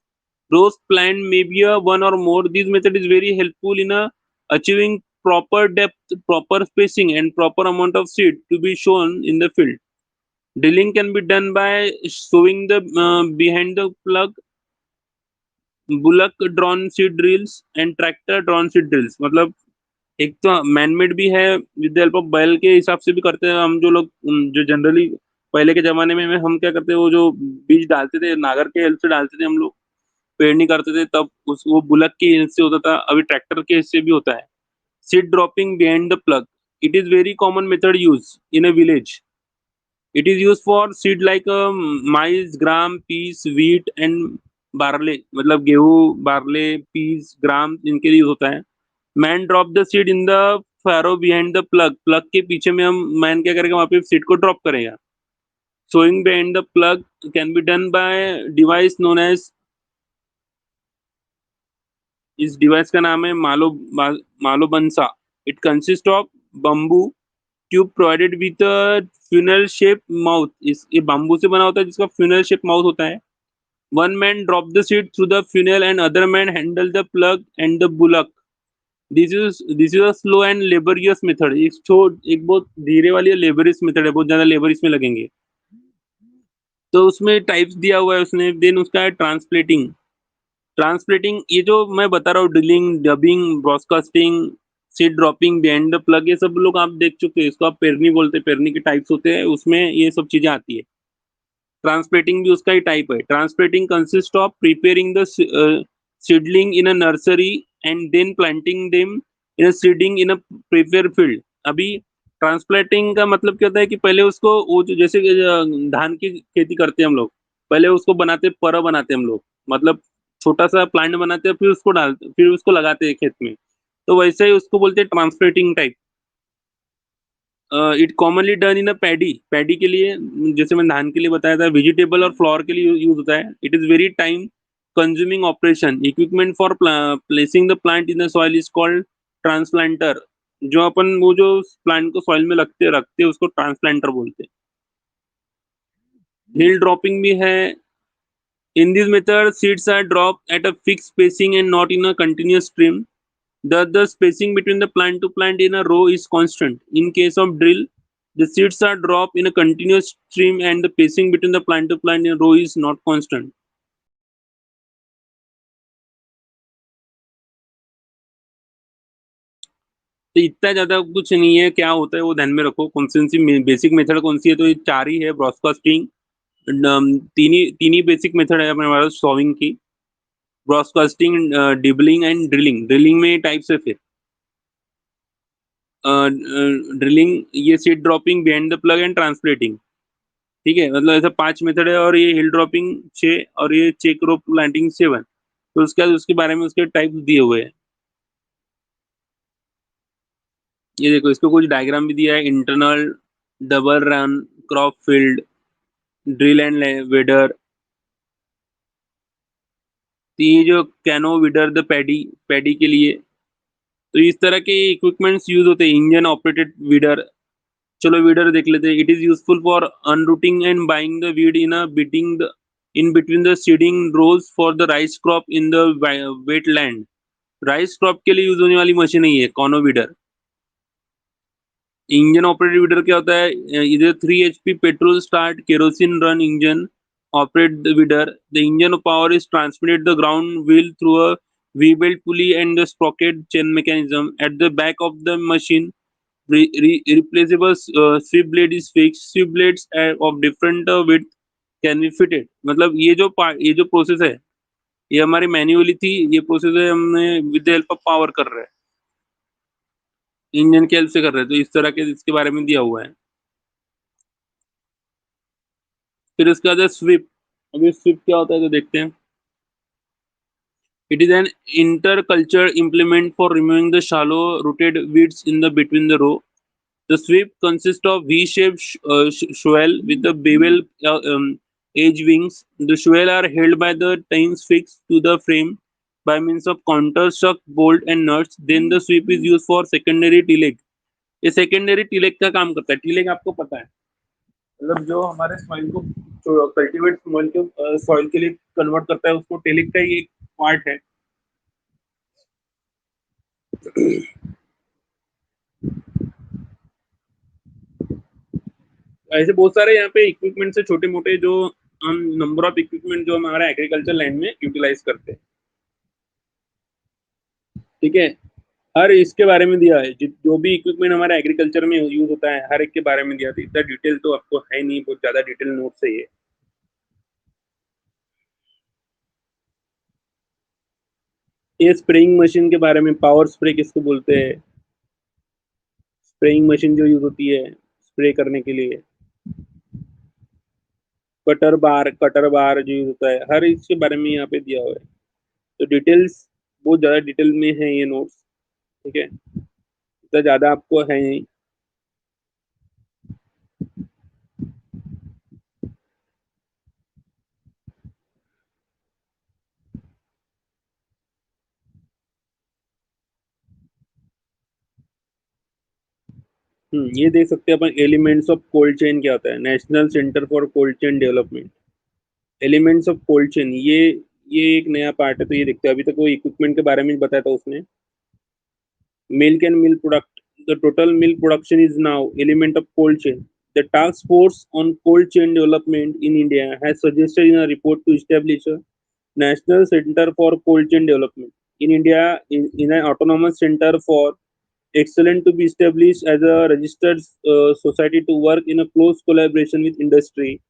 rows plant may be a one or more. This method is very helpful in achieving proper depth, proper spacing, and proper amount of seed to be shown in the field. Drilling can be done by sewing the behind the plug, bullock drawn seed drills, and tractor drawn seed drills. मतलब एक तो manmade भी है, with the help of बैल के हिसाब से भी करते हैं हम, जो लोग जो जनरली पहले के जमाने में हम क्या करते हैं, वो जो बीज डालते थे नागर के हेल्प से डालते थे हम लोग, पेड़ नहीं करते थे तब, उस वो बुलक के हिस्से होता था, अभी ट्रैक्टर के हिस्से भी होता है। Seed dropping behind the plough, it is very common method use in a village. It is use for seed like maize, gram, peas, wheat and barley, मतलब गेहूं, बार्ले, पीस, ग्राम, इनके लिए यूज होता है। Man drop the seed in the pharaoh behind the plug, plug के पीछे में हम मैन क्या करेगा, वहां पे सीड को ड्रॉप करेगा। Sowing behind the plough can be done by device known as, इस डिवाइस का नाम है मालोबंसा। It consist of bamboo tube provided with funnel shape mouth, इस ये बम्बू से बना होता है जिसका फ्यूनल शेप माउथ होता है। One man drop the seed through the funnel and other man handle the plough and the bullock. This is a slow and laborious method. एक बहुत धीरे वाली लेबरियस मेथड है, बहुत ज्यादा लेबर इसमें लगेंगे। तो उसमें टाइप्स दिया हुआ है उसने। देन उसका है ट्रांसप्लेटिंग। ट्रांसप्लेटिंग ये जो मैं बता रहा हूँ, drilling, dubbing, broadcasting, seed dropping, behind the plug, ये सब लोग आप देख चुके हैं। इसको आप पेरनी बोलते हैं, पेरनी के टाइप्स होते हैं, उसमें ये सब चीजें आती है। ट्रांसप्लेटिंग भी उसका ही टाइप है। Transplanting consist of preparing the seedling in a nursery and then planting them in a seeding in a prepare field. अभी ट्रांसप्लांटिंग का मतलब क्या होता है कि पहले उसको वो जो जैसे कि, धान की खेती करते हैं हम लोग, पहले उसको बनाते, पर बनाते हैं हम लोग, मतलब छोटा सा प्लांट बनाते हैं, फिर उसको डालते, फिर उसको लगाते हैं खेत में, तो वैसे ही उसको बोलते हैं transplanting type. It commonly done in a paddy, paddy के लिए, जैसे मैंने धान के लिए बताया था, वेजिटेबल और फ्लावर के लिए यूज होता है। It is very time consuming operation. Equipment for placing the plant in the soil is called transplanter. जो अपन वो जो प्लांट को सॉइल में रखते हैं उसको ट्रांसप्लांटर बोलते हैं। हिल ड्रॉपिंग भी है। In this method, seeds are dropped at a fixed spacing and not in a continuous stream. The spacing between the plant to plant in a row is constant. In case of drill, the seeds are dropped in a continuous stream and the spacing between the plant to plant in a row is not constant. तो इतना ज़्यादा कुछ नहीं है, क्या होता है वो ध्यान में रखो। कौन-सी बेसिक मेथड कौन-सी है, तो ये 4 ही है। ब्रॉडकास्टिंग, 3 ही बेसिक मेथड है अपने पास सॉविंग की। Broadcasting, dibbling and drilling. Drilling में टाइप्स है फिर। ड्रिलिंग, ये seed dropping, behind the plough and transplanting. ठीक है, मतलब ऐसा 5 मेथड है, और ये हिल ड्रॉपिंग 6 और ये चेक रोप प्लांटिंग 7। तो उसके बाद उसके बारे में उसके टाइप्स दिए हुए हैं। ये देखो, इसको कुछ डायग्राम भी दिया है। Internal, double run, crop field, drill and weeder. तो ये जो cono weeder the paddy, paddy के लिए। तो इस तरह के इक्विपमेंट्स यूज होते हैं। Engine operated weeder. चलो वीडर देख लेते हैं। It is useful for unrooting and burying the weed in biting the in between the seeding rows for the rice crop in the wet land. Rice crop के लिए use होने वाली machine है ये cono weeder. Engine operated weeder क्या होता है? इधर 3 HP petrol start kerosene run engine operate the weeder. The engine power is transmitted the ground wheel through a V belt pulley and the sprocket chain mechanism at the back of the machine. Replaceable sweep blade is fixed. Sweep blades of different width can be fitted. मतलब ये जो process है, ये हमारी manually थी। ये process है, हमने with the help of power कर रहे हैं, इंजन की हेल्प से कर रहे हैं। तो इस तरह के इसके बारे में दिया हुआ है। फिर उसके बाद है स्वीप। अभी स्वीप क्या होता है तो देखते हैं। It is an interculture implement for removing the shallow rooted weeds in the between the row. The sweep consists of V-shaped swell with the bevel edge wings. The swell are held by the tines fixed to the frame by means of countersunk bolt and nuts. Then the sweep is used for secondary tillage. ये secondary टिलेग का काम करता है। टिलेग आपको पता है, मतलब जो हमारे सॉइल को कल्टीवेट सॉइल के लिए कन्वर्ट करता है, उसको टिलेग का ही एक पार्ट है। ऐसे बहुत सारे यहाँ पे इक्विपमेंट से छोटे मोटे जो हम नंबर ऑफ इक्विपमेंट जो हमारा एग्रीकल्चर लैंड में यूटिलाइज करते हैं। ठीक है, हर इसके बारे में दिया है। जो भी इक्विपमेंट हमारे एग्रीकल्चर में यूज होता है, हर एक के बारे में दिया था। इतना डिटेल तो आपको है नहीं, बहुत ज्यादा डिटेल नोट्स है ये। स्प्रेइंग मशीन के बारे में, पावर स्प्रे किसको बोलते हैं, स्प्रेइंग मशीन जो यूज होती है स्प्रे करने के लिए। कटर बार जो यूज होता है, हर इसके बारे में यहाँ पे दिया हुआ है। तो डिटेल्स बहुत ज्यादा डिटेल में है ये नोट्स। ठीक है, इतना ज्यादा आपको है नहीं। ये देख सकते हैं अपन। एलिमेंट्स ऑफ कोल्ड चेन क्या होता है? National centre for cold chain development. Elements of cold chain, ये एक नया पार्ट है। तो ये देखते हैं। अभी तक वो इक्विपमेंट के बारे में बताया था उसने। Milk and milk product. The total milk production is now element of cold chain. The task force on cold chain development in India has suggested in a report to establish a national center for cold chain development. In India, in an autonomous center for excellent to be established as a registered society to work in a close collaboration with industry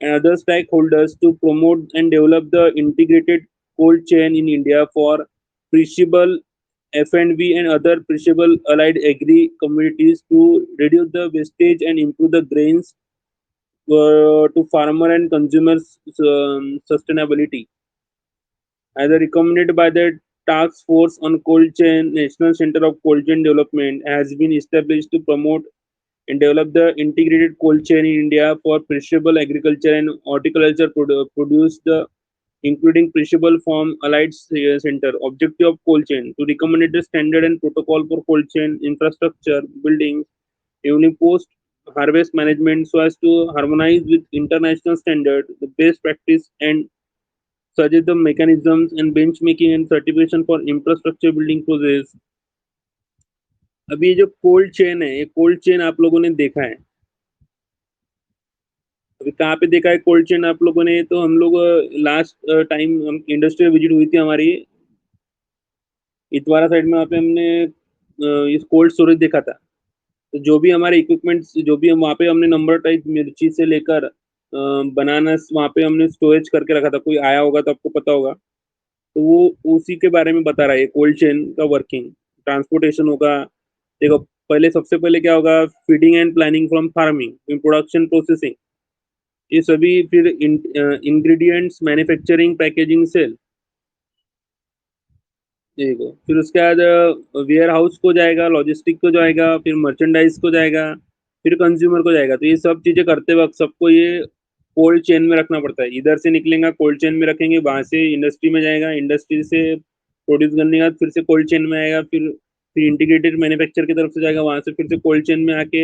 and other stakeholders to promote and develop the integrated cold chain in India for perishable F&B and other perishable allied agri commodities to reduce the wastage and improve the grains to farmer and consumers sustainability. As recommended by the Task Force on Cold Chain, National Center of Cold Chain Development has been established to promote and develop the integrated cold chain in India for perishable agriculture and horticulture produce. The including perishable form, allied center. Objective of cold chain to recommend the standard and protocol for cold chain infrastructure, buildings, even post harvest management so as to harmonize with international standard, the best practice and suggest the mechanisms and benchmarking and certification for infrastructure building process. अभी ये जो cold chain है, ये cold chain आप लोगों ने देखा है। अभी कहाँ पे देखा है कोल्ड चेन आप लोगों ने? तो हम लोग लास्ट टाइम हम इंडस्ट्रियल विजिट हुई थी हमारी इतवारा साइड में, वहाँ पे हमने इस कोल्ड स्टोरेज देखा था। तो जो भी हमारे इक्विपमेंट्स जो भी हम वहाँ पे हमने नंबर टाइप मिर्ची से लेकर बनानास वहाँ पे हमने स्टोरेज करके रखा था। कोई आया होगा तो आपको पता होगा। तो वो उसी के बारे में बता रहा है कोल्ड चेन का वर्किंग। ट्रांसपोर्टेशन होगा, देखो पहले सबसे पहले क्या होगा, feeding and planning from farming, फिर प्रोडक्शन प्रोसेसिंग, ये सभी, फिर इंग्रेडिएंट्स मैन्युफैक्चरिंग पैकेजिंग सेल, देखो फिर उसके बाद वेयर हाउस को जाएगा, लॉजिस्टिक को जाएगा, फिर मर्चेंडाइज को जाएगा, फिर कंज्यूमर को जाएगा। तो ये सब चीजें करते वक्त सबको ये कोल्ड चेन में रखना पड़ता है। इधर से निकलेगा कोल्ड चेन में रखेंगे, वहां से इंडस्ट्री में जाएगा, इंडस्ट्री से प्रोड्यूस करने के बाद फिर से कोल्ड चेन में आएगा, फिर इंटीग्रेटेड मैन्युफैक्चर की तरफ से जाएगा, वहां से फिर से कोल्ड चेन में आके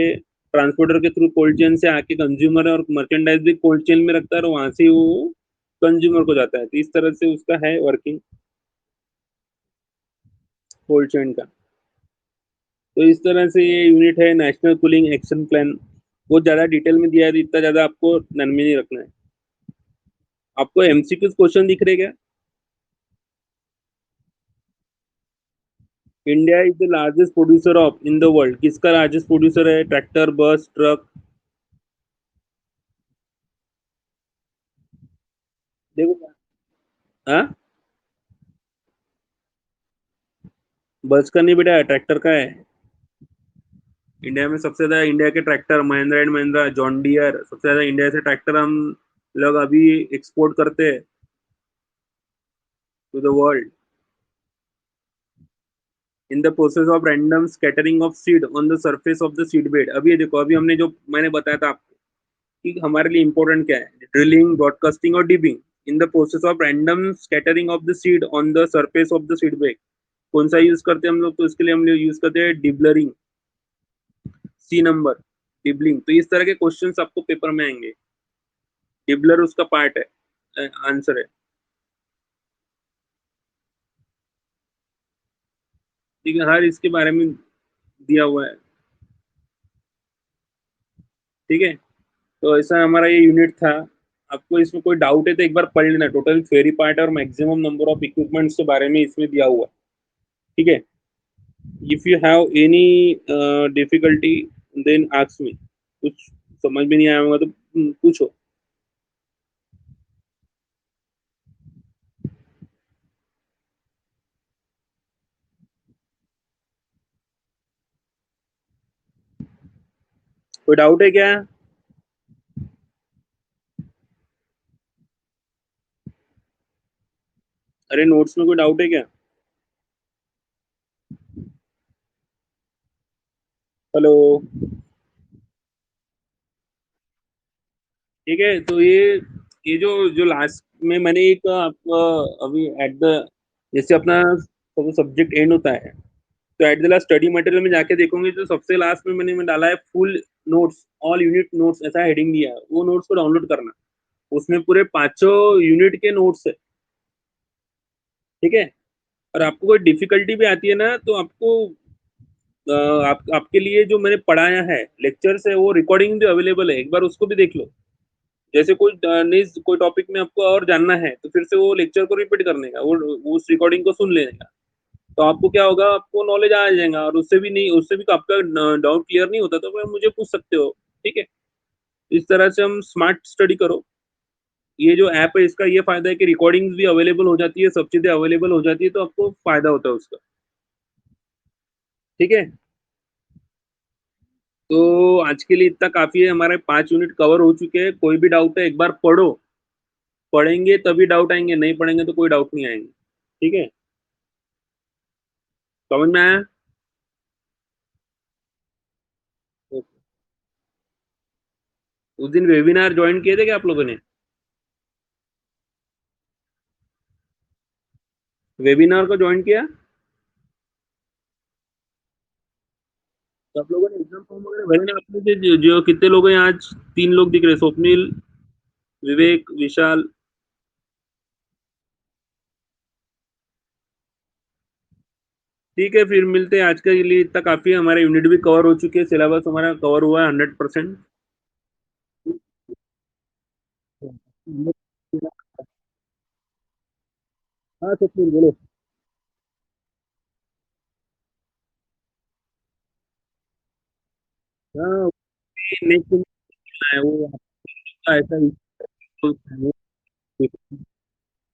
ट्रांसपोर्टर के थ्रू कोल्ड चेन से आके कंज्यूमर और मर्चेंडाइज भी कोल्ड चेन में रखता है और वहां से वो कंज्यूमर को जाता है। तो इस तरह से उसका है वर्किंग कोल्ड चेन का। तो इस तरह से ये यूनिट है नेशनल कूलिंग एक्शन प्लान। बहुत ज्यादा डिटेल में दिया है, तो इतना ज्यादा आपको ध्यान में नहीं रखना है। आपको एमसीक्यू क्वेश्चन दिख रहे क्या? India is the largest producer of in the world, किसका लार्जेस्ट प्रोड्यूसर है? ट्रैक्टर, बस, ट्रक? देखो, हाँ, बस का नहीं बेटा, ट्रैक्टर का है। इंडिया में सबसे ज्यादा इंडिया के tractor Mahindra and Mahindra, John Deere, सबसे ज्यादा इंडिया से ट्रैक्टर हम लोग अभी एक्सपोर्ट करते हैं to the world. In the process of random scattering of seed on the surface of the seed bed. अभी ये देखो, अभी हमने जो मैंने बताया था आपको कि हमारे लिए इंपॉर्टेंट क्या है, ड्रिलिंग, ब्रॉडकास्टिंग और dibbling. In the process of random scattering of the seed on the surface of the seed bed, कौन सा यूज करते हैं हम लोग? तो इसके लिए हम लोग यूज करते हैं डिबलरिंग, सी नंबर, डिबलिंग। तो इस तरह के क्वेश्चंस आपको पेपर में आएंगे। डिबलर उसका पार्ट है, आंसर है। ठीक है, हर इसके बारे में दिया हुआ है। ठीक है, तो ऐसा हमारा ये यूनिट था। आपको इसमें कोई डाउट है तो एक बार पढ़ लेना, टोटल थ्योरी पार्ट और मैक्सिमम नंबर ऑफ इक्विपमेंट्स के बारे में इसमें दिया हुआ है। ठीक है, if you have any difficulty then ask me. कुछ समझ में नहीं आया होगा तो पूछो। कोई डाउट है क्या? अरे नोट्स में कोई डाउट है क्या? हेलो? ठीक है, तो ये जो जो लास्ट में मैंने एक आपको अभी एट द, जैसे अपना सब्जेक्ट एंड होता है तो at the last study material में जाके देखोगे तो सबसे लास्ट में मैंने डाला है full notes, all unit notes, ऐसा हेडिंग दिया है। वो नोट्स को डाउनलोड करना, उसमें पूरे पांचों यूनिट के नोट्स है। ठीक है, और आपको कोई डिफिकल्टी भी आती है ना तो आपको आपके लिए जो मैंने पढ़ाया है लेक्चर्स है वो रिकॉर्डिंग भी अवेलेबल है, एक बार उसको भी देख लो। जैसे कोई नहीं, कोई टॉपिक में आपको और जानना है तो फिर से वो लेक्चर को रिपीट करने का, वो उस रिकॉर्डिंग को सुन लेने का। तो आपको क्या होगा, आपको नॉलेज आ जाएगा। और उससे भी नहीं, उससे भी आपका डाउट क्लियर नहीं होता तो फिर मुझे पूछ सकते हो। ठीक है, इस तरह से हम स्मार्ट स्टडी करो। ये जो ऐप है इसका ये फायदा है कि रिकॉर्डिंग्स भी अवेलेबल हो जाती है, सब चीजें अवेलेबल हो जाती है, तो आपको फायदा होता है उसका। ठीक है, तो आज के लिए इतना काफी है, हमारे 5 यूनिट कवर हो चुके हैं। कोई भी डाउट है एक बार पढ़ो, पढ़ेंगे तभी डाउट आएंगे, नहीं पढ़ेंगे तो कोई डाउट नहीं आएंगे। ठीक है, समझ में आया? उस दिन वेबिनार ज्वाइन किए थे क्या आप लोगों ने? वेबिनार को ज्वाइन किया? तो आप लोगों ने एग्जाम फॉर्म वगैरह भरे नहीं आपने? जो कितने लोग हैं आज? 3 लोग दिख रहे हैं, स्वप्निल, विवेक, विशाल। ठीक है, फिर मिलते हैं। आज के लिए इतना काफ़ी है, हमारा यूनिट भी कवर हो चुकी है, सिलेबस हमारा कवर हुआ है 100%। हाँ, स्वप्निल बोलो। हाँ, नेक्स्ट है वो आपका ऐसा ही।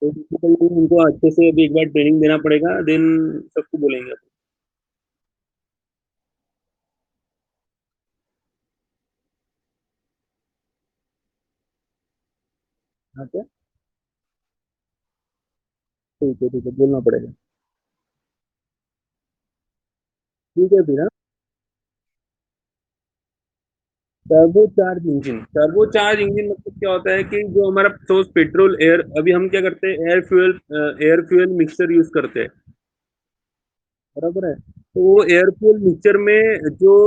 तो बेसिकली उनको अच्छे से अभी एक बार ट्रेनिंग देना पड़ेगा, देन सबको बोलेंगे। हाँ क्या? ठीक है, बोलना पड़ेगा। ठीक है फिर। हाँ, टर्बो चार्ज इंजन मतलब क्या होता है कि जो हमारा सोर्स पेट्रोल एयर, अभी हम क्या करते हैं, एयर फ्यूल मिक्सचर यूज करते हैं, बराबर है। तो वो एयर फ्यूल मिक्सचर में जो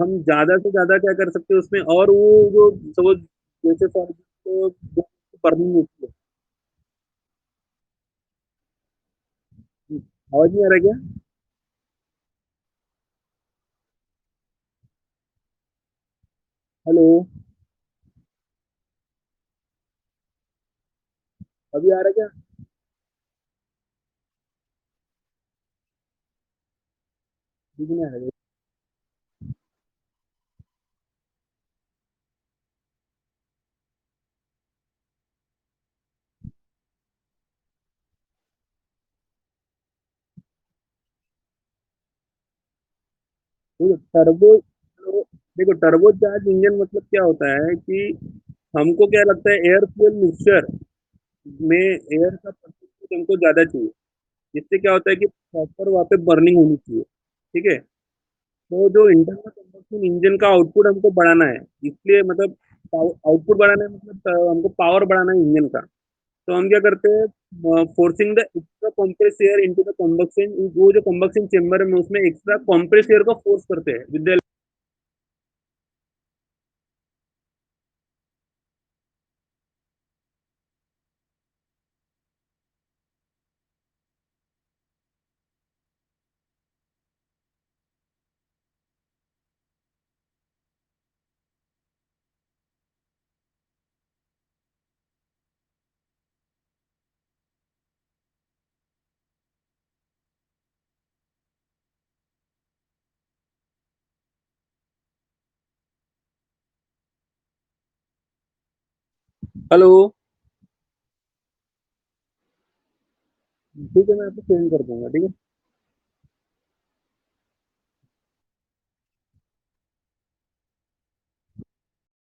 हम ज्यादा से ज्यादा क्या कर सकते हैं उसमें, और वो जो सपोज जैसे फॉर बर्निंग होती है। आवाज नहीं आ रहा क्या? हेलो? अभी आ रहा क्या? अभी नहीं आ रहा। टर्बो देखो, टर्बो चार्ज इंजन मतलब क्या होता है कि हमको क्या लगता है, एयर फ्यूल मिक्सचर में एयर का परसेंटेज हमको ज्यादा चाहिए, जिससे क्या होता है कि प्रॉपर वहाँ पे बर्निंग होनी चाहिए। ठीक है। तो जो इंटरनल कंबशन इंजन का आउटपुट हमको बढ़ाना है, इसलिए मतलब आउटपुट बढ़ाना है मतलब हमको पावर बढ़ाना है इंजन का। तो हम क्या करते हैं, forcing the extra compress air into the combustion, वो जो कंबक्शन चेम्बर है उसमें एक्स्ट्रा कॉम्प्रेस एयर को फोर्स करते हैं विद द। हेलो? ठीक है, मैं आपको सेंड कर दूंगा, ठीक है।